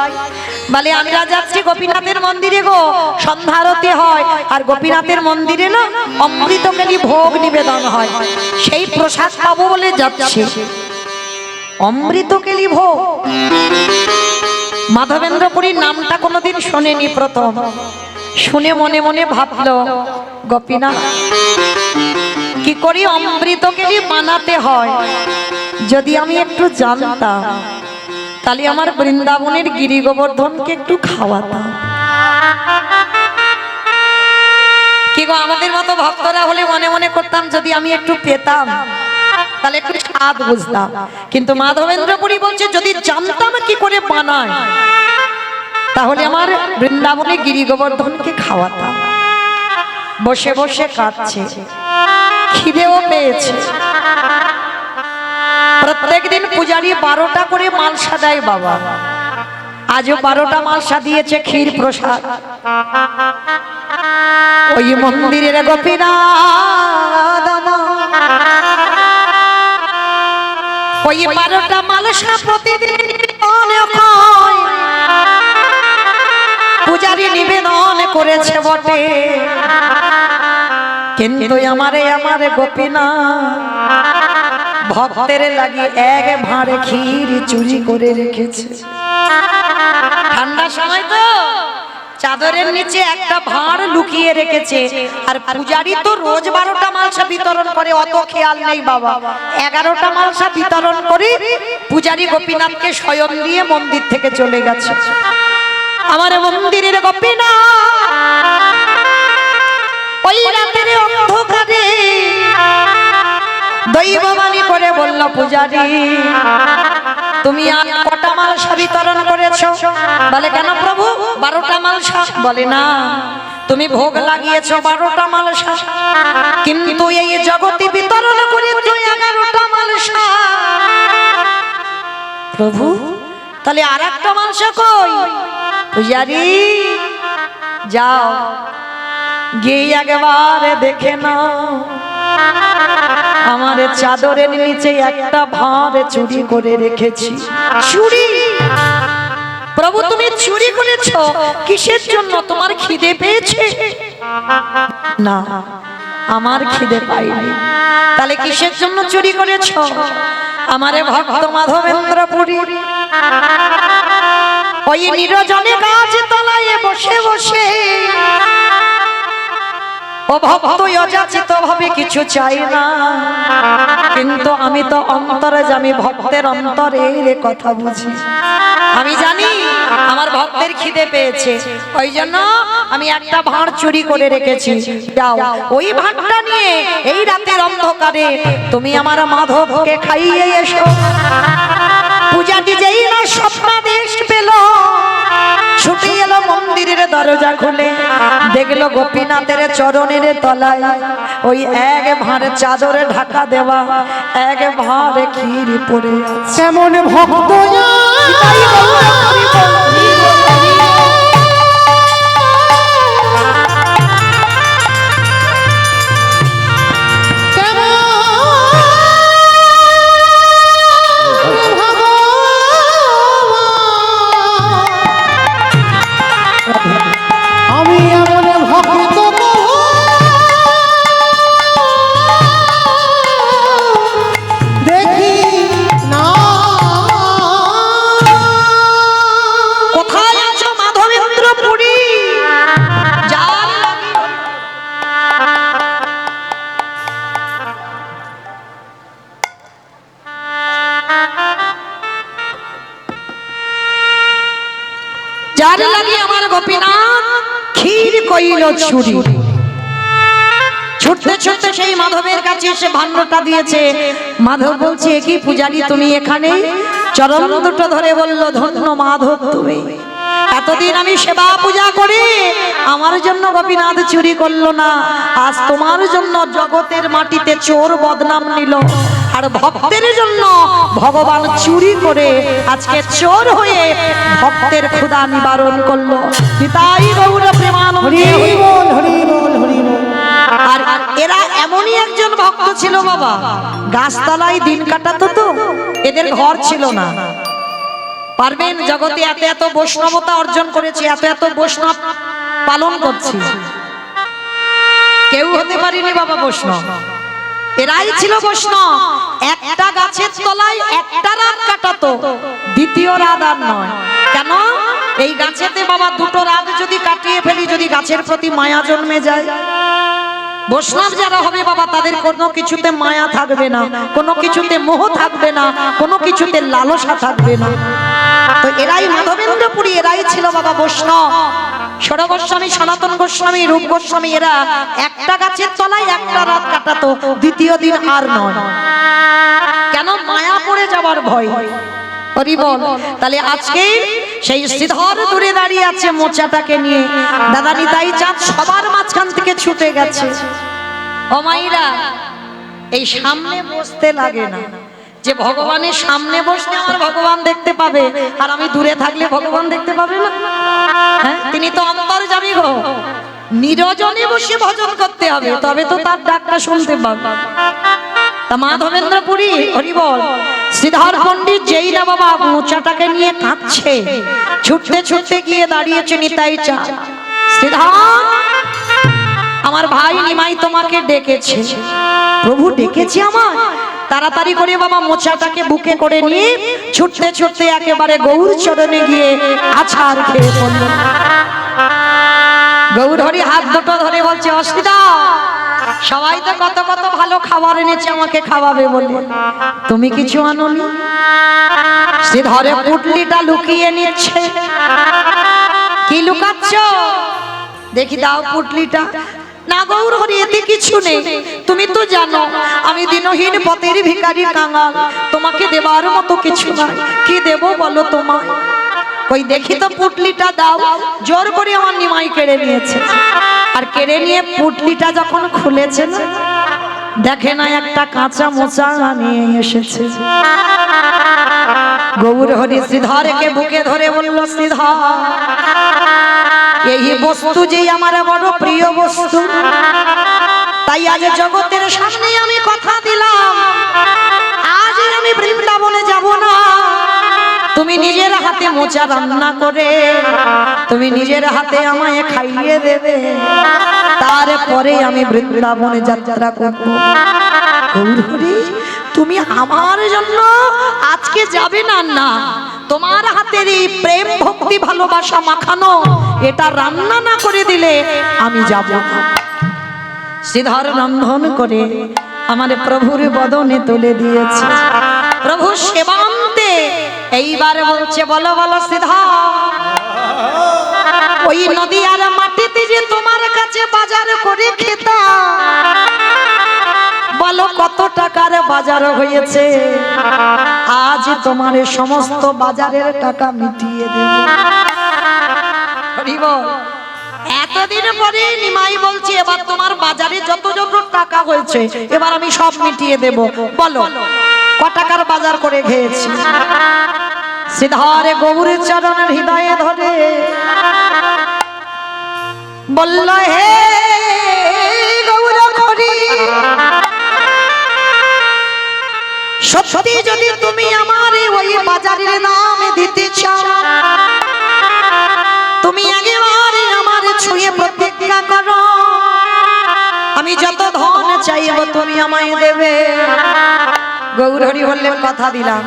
বলে আমরা যাচ্ছি গোপীনাথের মন্দিরে গো, সন্ধ্যা আরতি হয়, আর গোপীনাথের মন্দিরে না অমৃতকালী ভোগ নিবেদন হয়, সেই প্রসাদ পাবো বলে যাচ্ছি। অমৃতকালী ভোগ, মাধবেন্দ্রপুরীর নামটা কোনোদিন শোনেনি, প্রথম শুনে মনে মনে ভাবলো গোপীনাথ কি করি অমৃতকালী বানাতে হয়, যদি আমি একটু জানতাম তাহলে আমার বৃন্দাবনের গিরি গোবর্ধনকে একটু খাওয়াতাম। কি গো আমাদের মতো ভক্তরা হলে মনে মনে করতাম যদি আমি একটু পেতাম তাহলে একটু স্বাদ বুঝতাম। কিন্তু মাধবেন্দ্রপুরী বলছে যদি জানতাম কি করে বানায় তাহলে আমার বৃন্দাবনে গিরি গোবর্ধনকে খাওয়াতাম। বসে বসে কাঁদছে, খিদেও পেয়েছে। প্রত্যেক দিন পূজারি 12টা করে মালসা দেয় বাবা, আজও 12টা মালসা দিয়েছে ক্ষীর প্রসাদ। ওই মন্দিরের গোপীনাথ ওই 12টা মালসা প্রতিদিন পূজারি নিবেদন করেছে বটে, কিন্তু আমারে গোপীনাথ ভক্তের লাগি এক ভাঁড়ে ক্ষীর চুরি করে রেখেছে। ঠান্ডার সময় তো চাদরের নিচে একটা ভাঁড় লুকিয়ে রেখেছে, আর পূজারি তো রোজ 12টা মালসা বিতরণ করে, অত খেয়াল নেই বাবা। 11টা মালসা বিতরণ করে পূজারি গোপীনাথকে স্বয়ং দিয়ে মন্দির থেকে চলে গেছে। আমার মন্দিরের গোপীনাথ ওই রাতের অন্ধকারে দৈববাণী করে বলল, পূজারি তুমি আর কটা মালসা বিতরণ করেছো? বলে কেন প্রভু 12টা মালসা। বলে না, তুমি ভোগ লাগিয়েছো 12টা মালসা, কিন্তু এই জগতে বিতরণ করেছো 11টা মালসা। প্রভু তাহলে আর একটা মালসা কই? পূজারি যাও গিয়ে একবার দেখে নাও, আমার চাদরের নিচে একটা ভাঁড় চুরি করে রেখেছি। চুরি? প্রভু তুমি চুরি করেছো কিসের জন্য? তোমার খিদে পেয়েছে? না, আমার খিদে পাইনি। তাহলে কিসের জন্য চুরি করেছো? আমারে ভক্ত মাধবেন্দ্রপুরী ওই নিরজনে গাছ তলায় বসে বসে ও ভক্ত অযাচিত ভাবে কিছু চাই না, কিন্তু আমি তো অন্তরে জানি, ভক্তের অন্তরের কথা বুঝি। আমি জানি আমার ভক্তের খিদে পেয়েছে, ওই জন্য আমি একটা ভাঁড় চুরি করে রেখেছি। যাও ওই ভাঁড়টা নিয়ে এই রাতের অন্ধকারে তুমি আমার মাধবকে খাইয়ে এসো। পূজাটি যেই না স্বপ্নাদেশ পেল, ছুটে এলো মন্দিরের দরজা খুলে, দেখলো গোপীনাথের চরণের তলায় ওই এক ভাঁড় চাদরে ঢাকা দেওয়া এক ভাঁড় ক্ষীর পড়ে আছে। কেমন ভক্ত আমি এমন ভক্ত দেখি না। কোথায় আছো মাধবেন্দ্র পুরী? যার যার লাগি আমার গোপীনাথ ক্ষীর কইল চুরি। ছুটতে ছুটতে সেই মাধবের কাছে এসে ভাণ্ডটা দিয়েছে। মাধব বলছে, কি পূজারি তুমি এখানে? চরণ দুটো ধরে বলল, ধন্য মাধব তুমি, এতদিন আমি সেবা পূজা করি, আমার জন্য গোপীনাথ চুরি করলো না, আজ তোমার জন্য জগতের মাটিতে চোর বদনাম নিল, আর ভক্তের জন্য ভগবান চুরি করে আজকে চোর হয়ে ভক্তের ক্ষুধা নিবারণ করলো। পিতাই গৌর প্রেমানন্দে। হরি বল হরি বল হরি বল। আর এরা এমনই একজন ভক্ত ছিল বাবা, গাছতলায় দিন কাটাতো, তো এদের ঘর ছিল না। পারবেন, জগতে এত এত বৈষ্ণবতা অর্জন করেছে, এত এত বৈষ্ণব পালন করছি, কেউ হতে পারিনি বাবা বৈষ্ণব। এরাই ছিল বৈষ্ণব। একটা গাছের তলায় একটা রাত কাটাতো, দ্বিতীয় রাত আর নয়। কেন? এই গাছেতে বাবা দুটো রাত যদি কাটিয়ে ফেলি, যদি গাছের প্রতি মায়া জন্মে যায়, বৈষ্ণব যারা হবে বাবা, তাদের কোনো কিছুতে মায়া থাকবে না, কোনো কিছুতে মোহ থাকবে না, কোনো কিছুতে লালসা থাকবে না। তো এরাই মাধবেন্দ্র পুরী, এরাই ছিল বাবা বৈষ্ণব। ষড় গোস্বামী, সনাতন গোস্বামী, রূপ গোস্বামী, এরা একটা গাছের তলায় একটা রাত কাটাতো, দ্বিতীয় দিন আর নয়। কেন? মায়া পড়ে যাওয়ার ভয়। হরি বল। তাহলে আজকে সেই শ্রীধর দূরে দাঁড়িয়ে আছে মোচাটাকে নিয়ে, দাদা নিতাই চাঁদ সবার মাঝখান থেকে ছুটে গেছে। ও মাইরা, এই সামনে বসতে লাগে না, যে ভগবানের সামনে বসলে আমার ভগবান দেখতে পাবে, আর আমি দূরে থাকলে ভগবান দেখতে পাবে না। হ্যাঁ, তিনি তো অন্তর্যামী গো, নিরজনে বসে ভজন করতে হবে, তবে তো তার ডাকটা শুনতে পাবে। তা মাধবেন্দ্র পুরী, হরি বল। শ্রীধর পণ্ডিত যেই না বাবা মোচাটাকে নিয়ে কাঁদছে, ছুটতে ছুটতে গিয়ে দাঁড়িয়েছে নিতাই চাঁদ। শ্রীধর, আমার ভাই নিমাই তোমাকে ডেকেছে। প্রভু ডেকেছে আমার? তাড়াতাড়ি করে বাবা মোচাটাকে বুকে করে নিয়ে ছুটতে ছুটতে একেবারে গৌর চরণে গিয়ে আছাড় খেয়ে পড়ল। গৌর হরি হাত দুটো ধরে বলছে, অসিতা, সবাই তো কত কত ভালো খাবার এনেছে আমাকে খাওয়াবে বলে, তুমি কিছু আনোনি? শ্রীধরে পুটলিটা লুকিয়ে নিচ্ছে। কি লুকাচ্ছ? দেখি দাও পুটলিটা। না গৌর হরি, এতে কিছু নেই, তুমি তো জানো আমি দিনহীন পথের ভিখারি কাঙাল, তোমাকে দেবার মতো কিছু নাই, কি দেব বলো তোমায়? ওই দেখি তো পুটলিটা দাও। জোর করে আমার নিমাই কেড়ে নিয়েছে, আর কেড়ে নিয়ে পুটলিটা যখন খুলেছে না, দেখে না একটা কাঁচা মোচা নিয়ে এসেছে। গৌর হরি শ্রীধরকে বুকে ধরে বলল, শ্রীধর, এই বস্তু যে আমার বড় প্রিয় বস্তু, তাই আজ জগতের সামনে আমি কথা দিলাম, আজ আমি বৃন্দাবনে যাব না। তুমি নিজের হাতে মোচা রান্না করে তুমি নিজের হাতে আমায় খাইয়ে দেবে, তারপরে আমি বৃন্দাবনে যাত্রা করব। গৌর হরি, তুমি আমার জন্য আজকে যাবে না? না, তোমার হাতের এই প্রেম ভক্তি ভালোবাসা মাখানো এটা রান্না না করে দিলে আমি যাব না। শ্রীধর রন্ধন করে আমার প্রভুর বদনে তুলে দিয়েছে। প্রভু সেবান্তে এইবার বলছে, বলো বলো শ্রীধর, ওই নদী আর মাটিতে যে তোমার কাছে বাজার করে খেতাম, বলো কত টাকার বাজার হয়েছে, আজ তোমার সমস্ত বাজারের টাকা মিটিয়ে দেব। হরি বল। এতদিন পরে নিমাই বলছি এবার তোমার বাজারে যত যত টাকা হয়েছে এবার আমি সব মিটিয়ে দেব। বলো ক টাকার বাজার করে খেয়েছি? সিধারে গৌরীর চরণের হৃদয়ে ধরে বলল, হে গৌর হরি, সত্যি যদি তুমি আমার ওই বাজারের নাম দিতে চাও, তুমি একেবারে আমার ছুঁয়ে প্রতিজ্ঞা করো, আমি যত ধন চাইব তুমি আমায় দেবে। গৌর হরি বললেন, কথা দিলাম,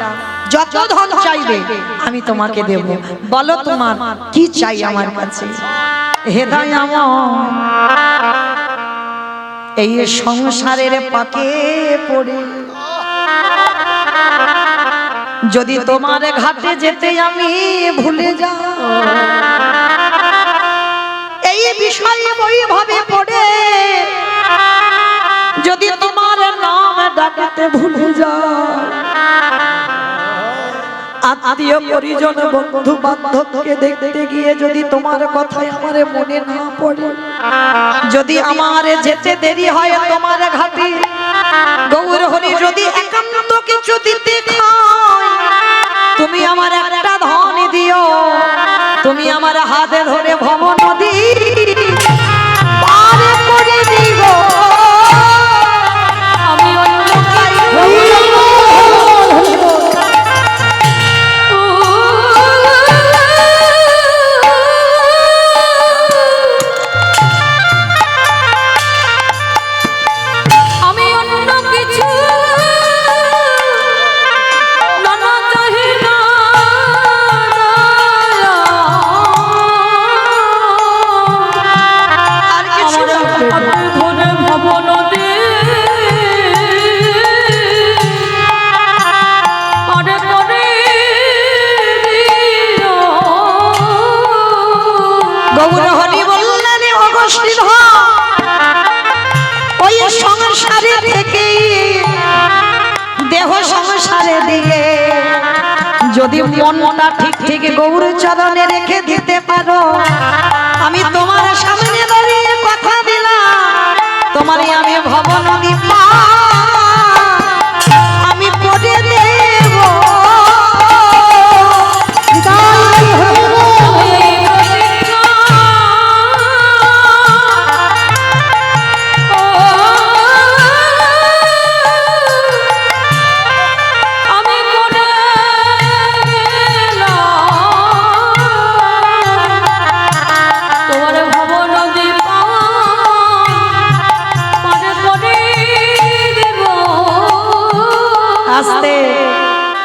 যত ধন চাইবে আমি তোমাকে দেব। বলো তোমার কি চাই আমার কাছে? হে দয়াময়, এই সংসারের পাকে পড়ে যদি তোমার ঘাটে যেতে আমি ভুলে যাই, এই বিষয়ে বৈভাবে পড়ে যদি তোমার নাম ডাকতে ভুলে যাই, আত্মীয় পরিজন বন্ধু বান্ধবকে দেখতে গিয়ে যদি তোমার কথাই আমার মনে না পড়ে, যদি আমার যেতে দেরি হয় তোমার ঘাটে, গৌর হরি যদি একান্ত কিছু দিতে খায়, তুমি আমার একটা ধন দিও, তুমি আমার হাতে ধরে ভব নদী পার করে দিব। আমি অন্য যদি মনটা ঠিক ঠিক গৌর চরণে রেখে দিতে পারো, আমি তোমার সামনে দাঁড়িয়ে কথা দিলাম, তোমার আমি ভব নদী আমি করে দেব।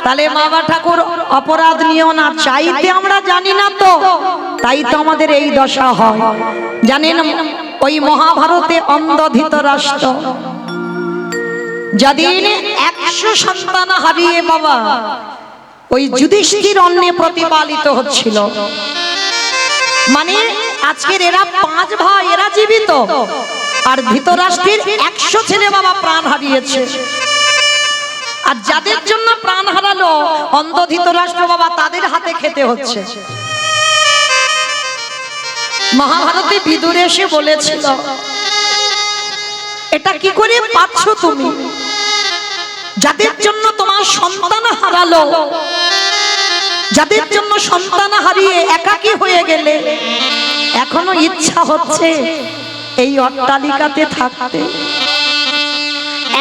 তাহলে বাবা ঠাকুর অপরাধ নিও না, চাইতে আমরা জানি না তো, তাই তো আমাদের এই দশা হয়। জানেন ওই মহাভারতে অন্ধ ধৃতরাষ্ট্র যেদিন 100 সন্তান হারিয়ে বাবা ওই যুধিষ্ঠির অন্নে প্রতিপালিত হচ্ছিল, মানে আজকের এরা 5 ভাই, এরা জীবিত, আর ধৃতরাষ্ট্রের 100 ছেলে বাবা প্রাণ হারিয়েছে। আর যাদের জন্য প্রাণ হারালো অন্ধ ধৃতরাষ্ট্র বাবা, তাদের হাতে খেতে হচ্ছে। মহাভারতে বিদুর এসে বলেছিল, এটা কি করে পাচ্ছ তুমি? যাদের জন্য তোমার সন্তান হারালো, যাদের জন্য সন্তান হারিয়ে একাকী হয়ে গেলে, এখনো ইচ্ছা হচ্ছে এই অট্টালিকাতে থাকতে,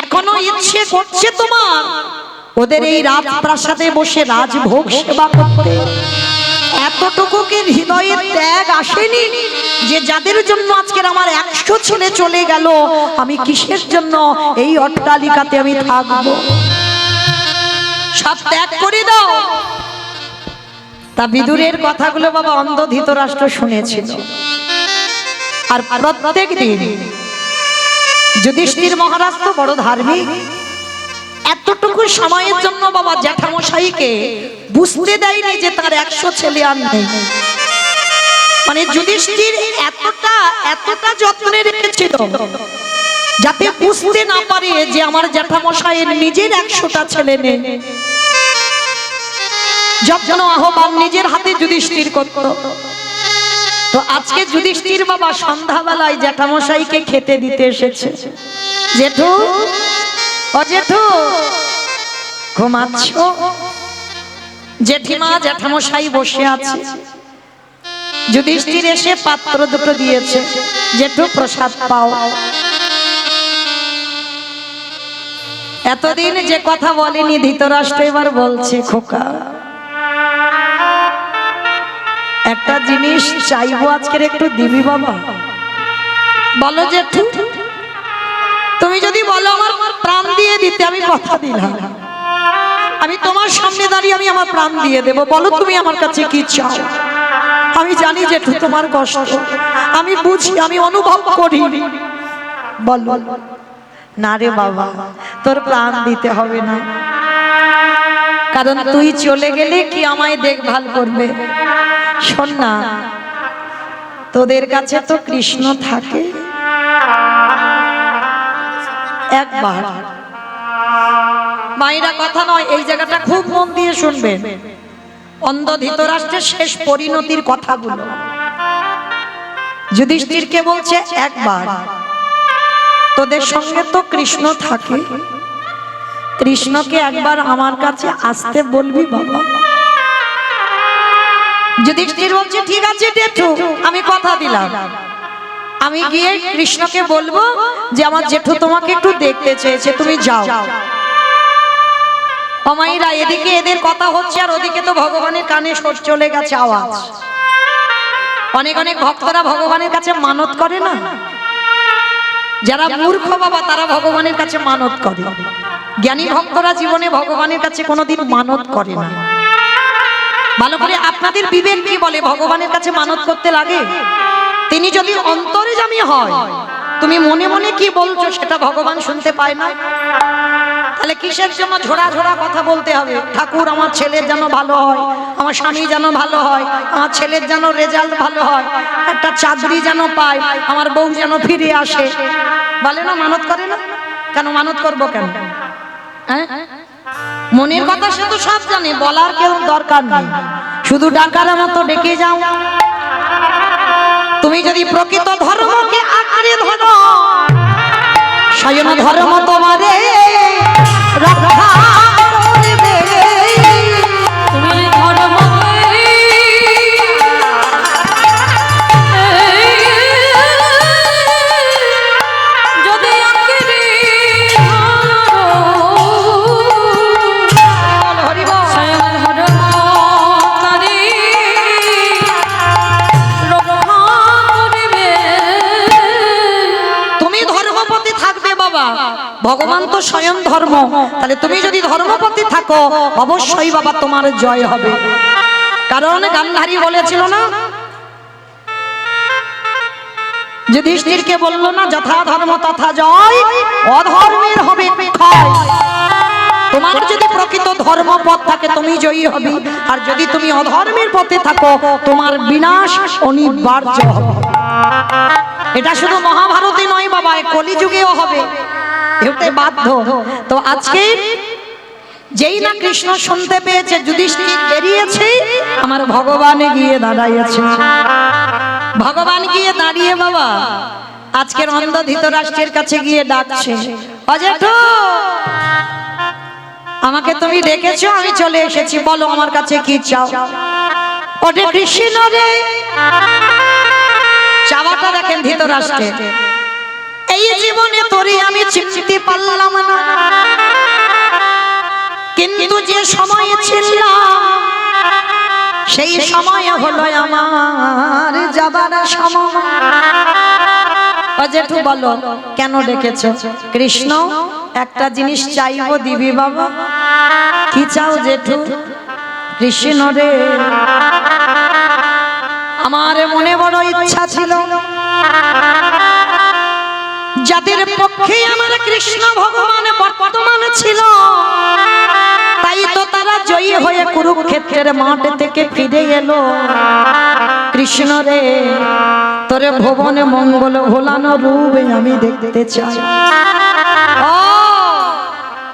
এখনো ইচ্ছে করছে তোমার ওদের এই রাজপ্রাসাদে বসে রাজভোগ সেবা করতে। এতটুকু কি হৃদয়ের ত্যাগ আসেনি যে যাদের জন্য আজকের আমার 100 ছেলে চলে গেল, আমি কিসের জন্য এই অট্টালিকাতে আমি থাকবো? সব ত্যাগ করে দাও। তা বিদুরের কথাগুলো বাবা অন্ধ ধৃতরাষ্ট্র শুনেছিল। আর প্রত্যেক দিন যুধিষ্ঠির মহারাজ তো বড় ধার্মিক, এতটুকু সময়ের জন্য বাবা জ্যাঠামশাইকে বুঝতে দেয়নি যে তার 100 ছেলে আর নেই। মানে যুধিষ্ঠির এতটা যত্নে রেখেছিল যাতে বুঝতে না পারে যে আমার জ্যাঠামশাইয়ের নিজের 100টা ছেলে নেই। যখন আহ্বান নিজের হাতে যুধিষ্ঠির করত, তো আজকে যুধিষ্ঠির বাবা সন্ধ্যাবেলায় জ্যাঠামশাইকে খেতে দিতে এসেছে। জেঠু, ও জেঠু ঘুমাচ্ছ? জেঠিমা জ্যাঠামশাই বসে আছে। যুধিষ্ঠির এসে পাত্র দুটো দিয়েছে, জেঠু প্রসাদ পাও। এতদিন যে কথা বলেনি ধৃতরাষ্ট্র এবার বলছে, খোকা একটা জিনিস চাইবো, আজকের একটু দিবি বাবা? বলো জেঠু। তুমি যদি বলো আমার প্রাণ দিয়ে দিতে, আমি কথা দিলাম, আমি তোমার সামনে দাঁড়িয়ে আমি আমার প্রাণ দিয়ে দেব। বলো তুমি আমার কাছে কি চাও? আমি জানি জেঠু তোমার কষ্ট, আমি বুঝি, আমি অনুভব করি। বলো। না রে বাবা, তোর প্রাণ দিতে হবে না, কারণ তুই চলে গেলে কি আমায় দেখভাল করবে? শোন না, তোদের কাছে তো কৃষ্ণ থাকে, একবার মায়েরা কথা নয়, এই জায়গাটা খুব মন দিয়ে শুনবেন। অন্ধ ধৃতরাষ্ট্রের শেষ পরিণতির কথাগুলো যুধিষ্ঠিরকে বলছে, একবার তোদের সঙ্গে তো কৃষ্ণ থাকে, কৃষ্ণকে একবার আমার কাছে আসতে বলবি বাবা। যুধিষ্ঠির বলছে, ঠিক আছে জেঠু, আমি কথা দিলাম, আমি গিয়ে কৃষ্ণকে বলবো যে আমার জেঠু তোমাকে একটু দেখতে চেয়েছে, তুমি যাও। অমাইরা এদিকে এদের কথা হচ্ছে, আর ওদিকে তো ভগবানের কানে চলে গেছে আওয়াজ। অনেক অনেক ভক্তরা ভগবানের কাছে মানত করে না, যারা মূর্খ বাবা তারা ভগবানের কাছে মানত করে। জ্ঞানী ভক্তরা জীবনে ভগবানের কাছে কোনোদিন মানত করে না। ভালো করে আপনাদের বিবেক কি বলে, ভগবানের কাছে মানত করতে লাগে? তিনি যদি অন্তর্যামী হয়, তুমি মনে মনে কি বলছো সেটা ভগবান শুনতে পায় না? তাহলে কিসের জন্য ঝোড়া ঝোড়া কথা বলতে হবে? ঠাকুর আমার ছেলের যেন ভালো হয়, আমার স্বামী যেন ভালো হয়, আমার ছেলের যেন রেজাল্ট ভালো হয়, একটা চাকরি যেন পায়, আমার বউ যেন ফিরে আসে, বলে না? মানত করে না কেন? মানত করবো কেন? হ্যাঁ, মনের কথা সে তো সব জানে, বলার কেউ দরকার নেই, শুধু ডাকার মতো ডেকে যাও। তুমি যদি প্রকৃত ধর্মকে আঁকড়ে ধরো, স্বয়ং ধর্ম তোমারে রক্ষা করবে। তুমি ধর্ম যদি আঁকড়ে ধরো, স্বয়ং ধর্ম তারে রক্ষা করবে। তুমি ধর্মপতি থাকবে বাবা, ভগবান তো স্বয়ং ধর্ম, তাহলে তুমি যদি ধর্মপতি থাকো অবশ্যই বাবা তোমার জয় হবে। কারণ গান্ধারী বলেছিল না, যুধিষ্ঠিরকে বললো না, যথা ধর্ম তথা জয়, অধর্মের হবে ক্ষয়। তোমার যদি প্রকৃত ধর্মপথ থাকে তুমি জয়ী হবে, আর যদি তুমি অধর্মের পথে থাকো তোমার বিনাশ অনিবার্য হবে। এটা শুধু মহাভারতে নয় বাবা, কলিযুগেও হবে, এতে বাধ্য। তো আজকে যেই না কৃষ্ণ শুনতে পেয়েছে যুধিষ্ঠির বেরিয়েছে, আমার ভগবান গিয়ে দাঁড়াইছে। ভগবান গিয়ে দাঁড়িয়ে বাবা আজকের অন্ধ ধৃতরাষ্ট্রের কাছে গিয়ে ডাকছে, অজেঠু আমাকে তুমি ডেকেছো, আমি চলে এসেছি, বলো আমার কাছে কি চাও? ওরে কৃষ্ণ রে, চাওয়াটা দেখেন ধৃতরাষ্ট্রের, এই জীবনে তোরে আমি চিনতে পারলাম না, কিন্তু যে সময় ছিলাম সেই সময় হলো আমার যাবার সময়। জেঠু বলো কেন ডেকেছো? কৃষ্ণ একটা জিনিস চাইবো, দিবি বাবা? কি চাও জেঠু? কৃষ্ণ রে, আমার মনে বড় ইচ্ছা ছিল, যাদের পক্ষে আমার কৃষ্ণ ভগবান বর্তমান ছিল, তাই তো তারা জয়ী হয়ে কুরুক্ষেত্রের মাঠ থেকে ফিরে এলো। কৃষ্ণ রে, তোরে ভুবনে মঙ্গল ভোলানো রূপে আমি দেখতে চাই। ও,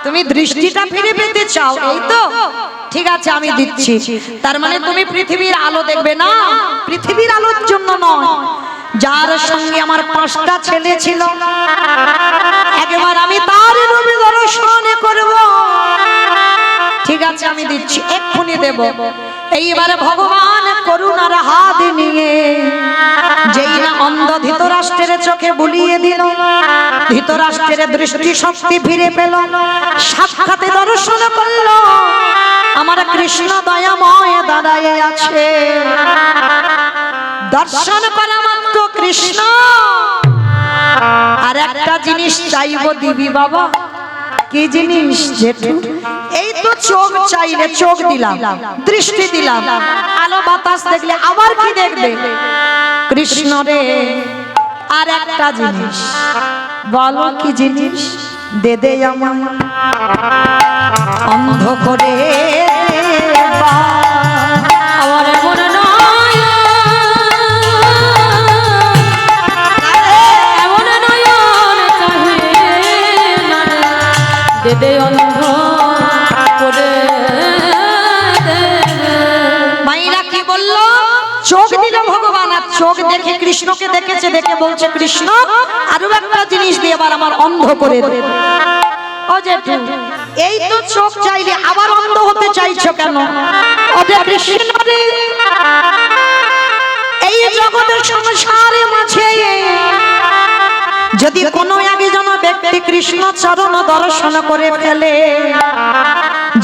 তুমি দৃষ্টিটা ফিরে পেতে চাও, এই তো ঠিক আছে, আমি দিচ্ছি। তার মানে তুমি পৃথিবীর আলো দেখবে না, পৃথিবীর আলোর জন্য নয়। যার সঙ্গে আমার 5টা ছেলে ছিল, একবার আমি তার রূপে দর্শন করব। ঠিক আছে, আমি দিচ্ছি, এক্ষুনি দেব। এইবারে ভগবান করুণার হাত নিয়ে যেই না অন্ধ ধৃতরাষ্ট্রের চোখে বুলিয়ে দিল, ধৃতরাষ্ট্রের দৃষ্টি শক্তি ফিরে পেল, সাক্ষাতে দর্শন করল আমার কৃষ্ণ দয়াময় দাঁড়ায় আছে। দর্শন করা মাত্র কৃষ্ণ আর একটা জিনিস চাইবো, দিবি বাবা। কি জিনিস জেঠু? এই তো চোখ চাইলে চোখ দিলাম, দৃষ্টি দিলাম, আলো বাতাস দেখলে আবার কি দেখবে? কৃষ্ণ রে, আর একটা জিনিস বলো, কি জিনিস? দে দে আমার অন্ধ করে দেবা। আমার মন নয় এমন নয়ন চাহে না রে, দে অন্ধ করে দে। মাইরা কি বললো? চোখ দিল ভগবান, আর চোখ দেখে কৃষ্ণকে দেখেছে, দেখে বলছে কৃষ্ণ আরো একটা জিনিস দিয়ে এবার আমার অন্ধ করে দে। ও জেঠু, এই তো চোখ চাইলে আবার অন্ধ হতে চাইছো কেন? ও যে কৃষ্ণ রে, এই জগতের সংসারে মাঝে যদি কোনো একজন ব্যক্তি কৃষ্ণ চরণ দর্শন করে ফেলে,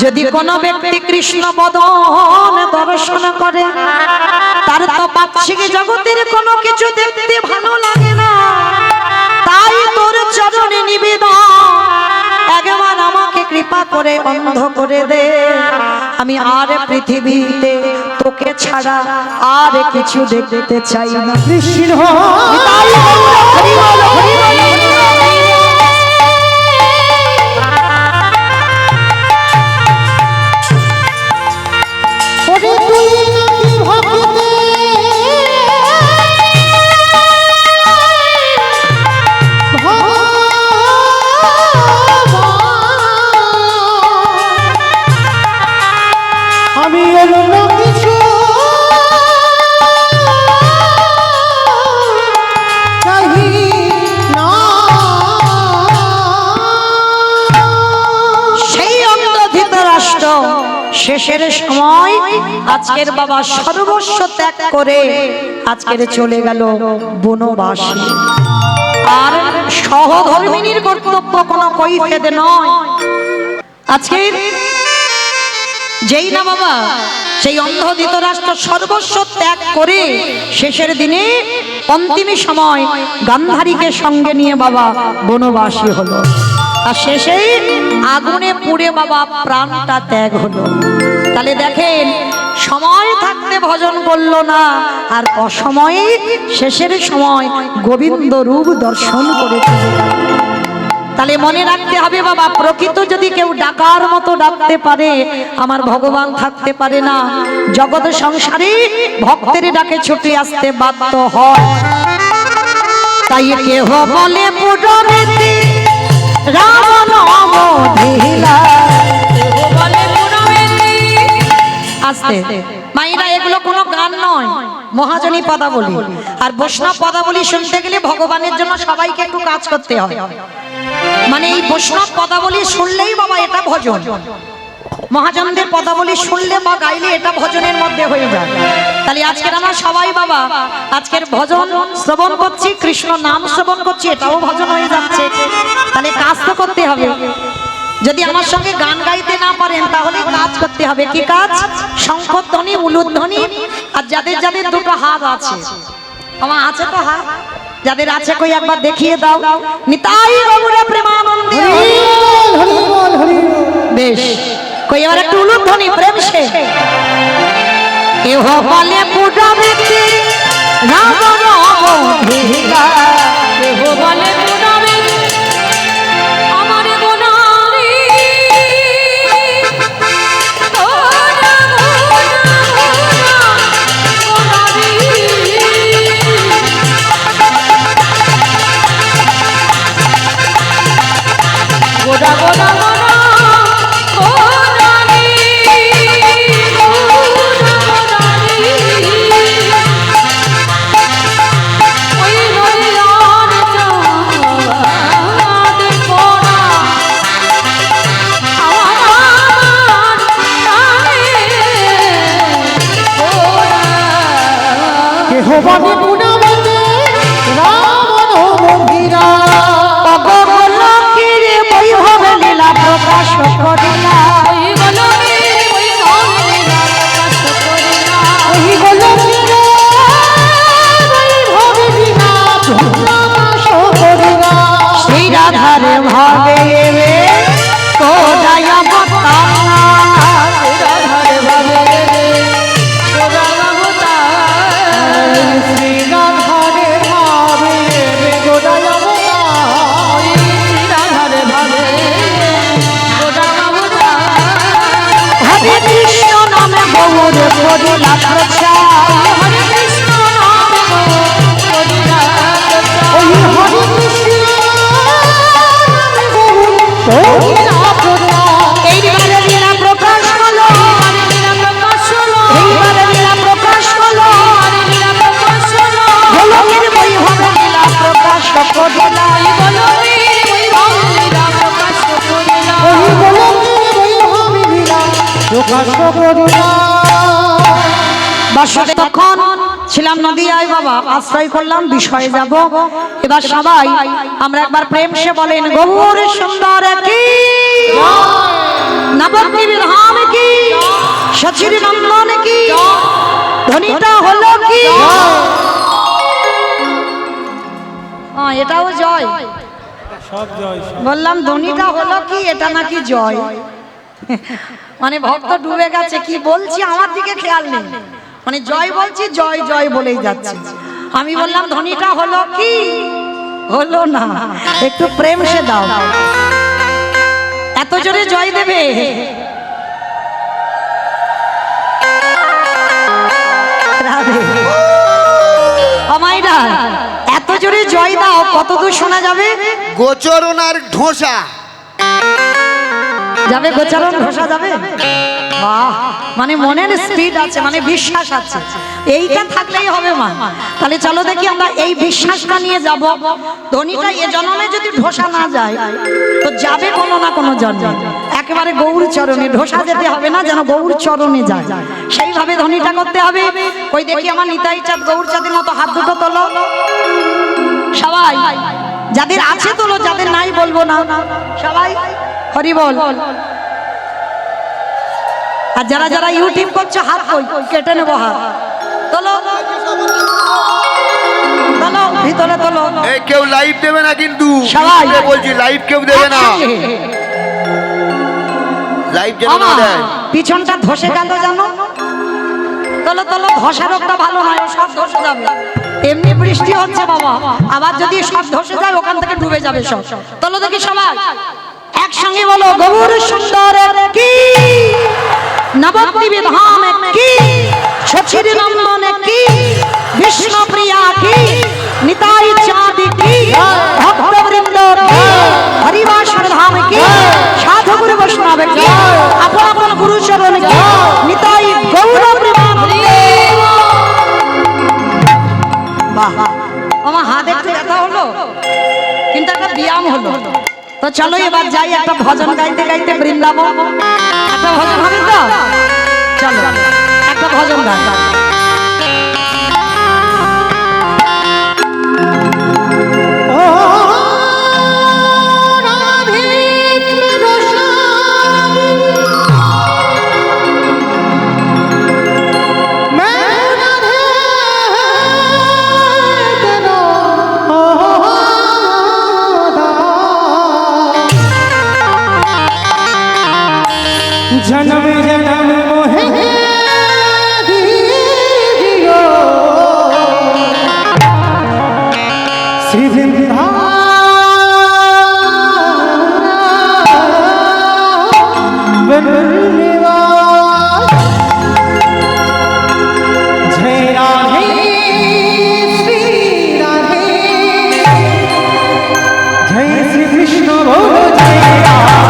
যদি কোনো ব্যক্তি কৃষ্ণ বদন দর্শন করে, তার তো পাচ্ছিক জগতের কোনো কিছু দেখতে ভালো লাগে না। তাই তোর চরণে নিবেদন, একবার আমাকে কৃপা করে অন্ধ করে দে। আমি আর পৃথিবীতে তোকে ছাড়া আর কিছু দেখতে চাই না। কৃষ্ণ তাই হরি বল, হরি বল। ওরে তুই নাকি ভক্তে আমি অন্য কিছু চাহি না। সেই অন্ধ ধৃতরাষ্ট্র শেষের সময় আজকের বাবা সর্বস্ব ত্যাগ করে আজকের চলে গেল বনবাসী। আর সহধর্মিনীর কর্তব্য কোনো কৈফিয়ত নয়। আজকের যেই না বাবা সেই অন্ধ ধৃতরাষ্ট্র সর্বস্ব ত্যাগ করে শেষের দিনে অন্তিম সময় গান্ধারীকে সঙ্গে নিয়ে বাবা বনবাসী হলো। আর শেষে আগুনে পুড়ে বাবা প্রাণটা ত্যাগ হলো। তাহলে দেখেন, সময় থাকতে ভজন করলো না, আর অসময়ে শেষের সময় গোবিন্দ রূপ দর্শন করে চলে গেল। তাহলে মনে রাখতে হবে বাবা, প্রকৃত যদি কেউ ডাকার মতো ডাকতে পারে, আমার ভগবান থাকতে পারে না। জগৎ সংসারে ভক্তের ডাকে ছুটে আসতে বাধ্য হয়। তাই কেহ বলে পুরমেতে রাম অবধিলা। আস্তে মাইরা, এগুলো কোনো গান নয়, মহাজনী পদাবলী। আর বৈষ্ণব পদাবলী শুনতে গেলে ভগবানের জন্য সবাইকে একটু কাজ করতে হয়। মানে এই বৈষ্ণব পদাবলী শুনলেই বাবা এটা ভজন, মহাজনদের পদাবলী শুনলে বা গাইলে এটা ভজনের মধ্যে হয়ে যায়। তাহলে আজকের আমরা সবাই বাবা আজকের ভজন শ্রবণ করছি, কৃষ্ণ নাম শ্রবণ করছি, এটাও ভজন হয়ে যাচ্ছে। তাহলে কাজ তো করতে হবে। যদি আমার সঙ্গে গান গাইতে না পারেন তাহলে কাজ করতে হবে। কি কাজ? শঙ্খধ্বনি, উলুধ্বনি। আর যাদের যাদের দুটো হাত আছে, আমার আছে তো হাত, যাদের আছে কই একবার দেখিয়ে দাও। নিতাই গৌর প্রেমানন্দে। হরি বল, হরি বল। বেশ, কই এবার একটু উলুধ্বনি প্রেম সে। কেহ বলে পুরমেতে রাম অবধিলা, কেহ বলে পুরমেতে আমার গোনারি। গোরা গোরা গোরা গোরানি গোরানি ওই নদিয়ার চাঁদ গোরা আমার প্রাণে গোরা কেহ বলে পুনামেতে রাম মন্দিরা অগলকের বৈভব লীলা প্রকাশ করিলা ওই গলবে ওই রঙিলা প্রকাশ করিলা ওই গোলকের বৈভব লীলা প্রকাশ করিলা শ্রী রাধার ভাবে কোদায় অবতার রাধার ভাবে গোরা অবতার শ্রী রাধারে ভাবে গোদায় অবতার রাধার ভাবে গোরা অবতার হরে কৃষ্ণ নামে গৌর করিলা প্রচার হরে কৃষ্ণ নাম করিলা ওই হরে কৃষ্ণ নামে গৌর করিলা প্রচার এইবারে লীলা প্রকাশ হলো লীলা প্রকাশ হলো এইবারে লীলা প্রকাশ হলো লীলা প্রকাশ হলো গোলকের বৈভব লীলা প্রকাশ করিলা ওই গলবে ওই রঙিলা প্রকাশ করিলা ওই গোলকের বৈভব লীলা প্রকাশ করিলা বাসুদেব তখন ছিলাম নদিয়ায় বাবা আশ্রয় করলাম বিষয়ে যাব এবার সবাই আমরা একবার প্রেম সে বলেন গৌর সুন্দর কি নবদ্বীপ ধাম কি সচির নন্দন কি ধ্বনিটা হলো কি এটাও জয় বললাম ধ্বনিটা হলো কি এটা নাকি জয় মানে ভক্ত ডুবে গেছে কি বলছি আমার দিকে খেয়াল নেই মানে জয় বলছি জয় জয় বলেই যাচ্ছে আমি বললাম ধ্বনিটা হলো কি হলো না একটু প্রেম সে দাও এত জোরে জয় দেবে রাধে আমাইরা এত জোরে জয় দাও কত দূর শোনা যাবে গোচরণ আর ঢোসা যাবে গোচারণ ঘোষা যাবে বাহ মানে মনের স্পিড আছে মানে বিশ্বাস আছে এইটা থাকলেই হবে মা তাহলে চলো দেখি আমরা এই বিশ্বাসটা নিয়ে যাব ধ্বনিটা এ জন্মে যদি ঢোসা না যায় তো যাবে কোনো না কোনো জন্মে একেবারে গৌর চরণে ঢোসা যেতে হবে না যেন গৌর চরণে যায় সেইভাবে ধ্বনিটা করতে হবে ওই দেখি আমার নিতাই চাঁদ গৌর চাঁদের মতো হাত দুটো তোলো সবাই যাদের আছে তোলো যাদের নাই বলবো না সবাই হরি বল আর যারা যারা ইউটিউব করছো হাত কই কেটে নেবো হাত তোলো তোলো ভিতরে তোলো এই কেউ লাইভ দেবে না কিন্তু সবাই। বলছি লাইভ কেউ দেবে না একসঙ্গে। লাইভ যেন না আমা, দেয় পিছনটা ধসে গেল জানো তোলো তোলো ধসা রোগটা ভালো নয় ও সব ধসে যাবে এমনি বৃষ্টি হচ্ছে বাবা আবার যদি সব ধসে যায় ওখান থেকে ডুবে যাবে সব তোলো দেখি সবাই একসঙ্গে বলো গৌর সুন্দর কি নবদ্বীপ ধাম কি সচির নন্দন কি বিষ্ণু প্রিয়া কি নিতাই চাঁদ কি ভক্ত বৃন্দ কি হরিবাসর ধাম কি সাধু গুরু বৈষ্ণব কি আপন আপন গুরু চরণ কি নিতাই গৌর প্রেমানন্দে বাহ আমার হাত একটু ব্যথা হলো কিন্তু একটা ব্যায়াম হলো তো চলো এবার যাই একটা ভজন গাইতে গাইতে বৃন্দাবন একটা ভজন হবে তো চলো একটা ভজন গাই ও রাধে কৃষ্ণ मैं राधे तेरा जन्म जन्म मोहे दीजियो श्री वृंदावन निवास जय राधे श्री राधे जय श्री कृष्ण बोलो जय राधे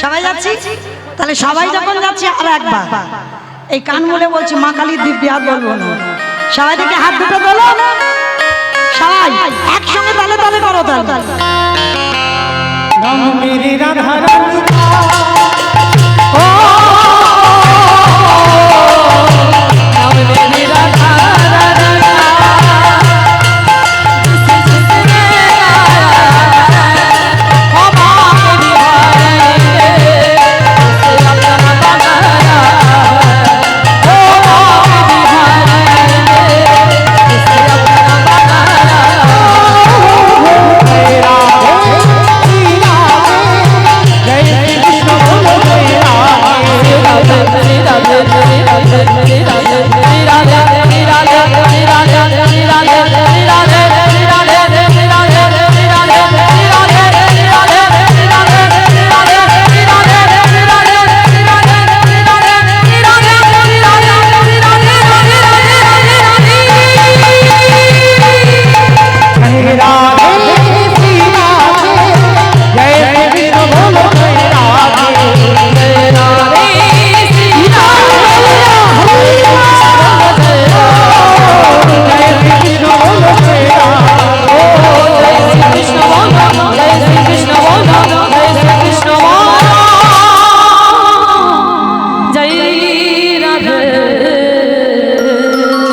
সবাই যাচ্ছি? তাহলে সবাই যখন যাচ্ছি আর একবার এই কান মুলে বলছি মা কালীর দিব্যি হাত বলবো না। সবাই থেকে হাত দুটো তোলো, সবাই একসঙ্গে তালে তালে করো তালে। নাম মেরি রাধা রানী ও नाम मेरी राधा रानी जिसने गाया ओ माँ मेरी हारे उसे अपना बनाया ओ माँ मेरी हारे उसे अपना बनाया तेरा जय कृष्ण बोलो तेरा तेरा जय कृष्ण बोलो तेरा जय कृष्ण बोलो तेरा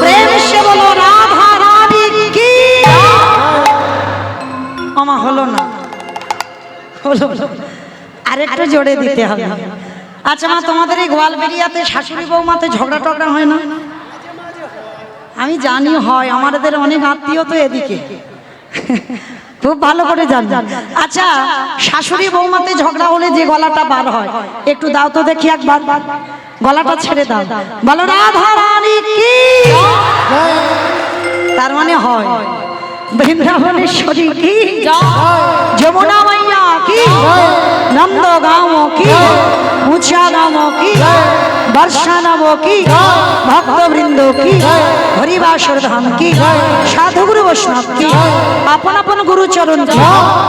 প্রেম সে বলো রাধা রানী কি। আমা হলো না, হলো না। আরেকটু জোরে দিতে হবে। আচ্ছা মা, তোমাদের এই গোয়ালবেড়িয়াতে শাশুড়ি বৌমাতে ঝগড়া টগড়া হয় না? আমি জানি হয়, আমাদের অনেক আত্মীয় তো এদিকে, খুব ভালো করে জানি। আচ্ছা, শাশুড়ি বৌমাতে ঝগড়া হলে যে গলাটা বার হয় একটু দাও তো দেখি একবার, গলাটা ছেড়ে দাও, বলো রাধা রানী কি। তার মানে হয় বৃন্দাবনেশ্বরী কি, যমুনা মাইয়া কি, নন্দ গাঁও কি, উঁচা গাঁও কি, বর্ষানব কি, ভক্তবৃন্দ কি, হরিবাসর ধাম কি, সাধুগুরু বৈষ্ণব কি, আপন আপন গুরু চরণ কি,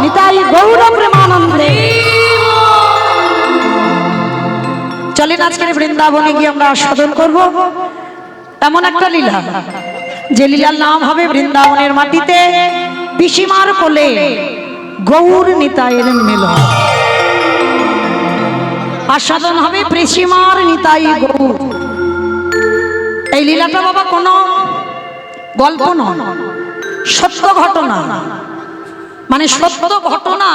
নিতাই গৌর প্রেমানন্দে। চলেন আজকের বৃন্দাবনে গিয়ে আমরা আস্বাদন করব এমন একটা লীলা, যে লীলার নাম হবে বৃন্দাবনের মাটিতে পিসিমার কোলে গৌর নিতাইয়ের মিলন। আস্বাদন হবে পিসিমার নিতাই গৌর। এই লীলাটা বাবা কোনো গল্প নয়, সত্য ঘটনা, মানে সত্য ঘটনা।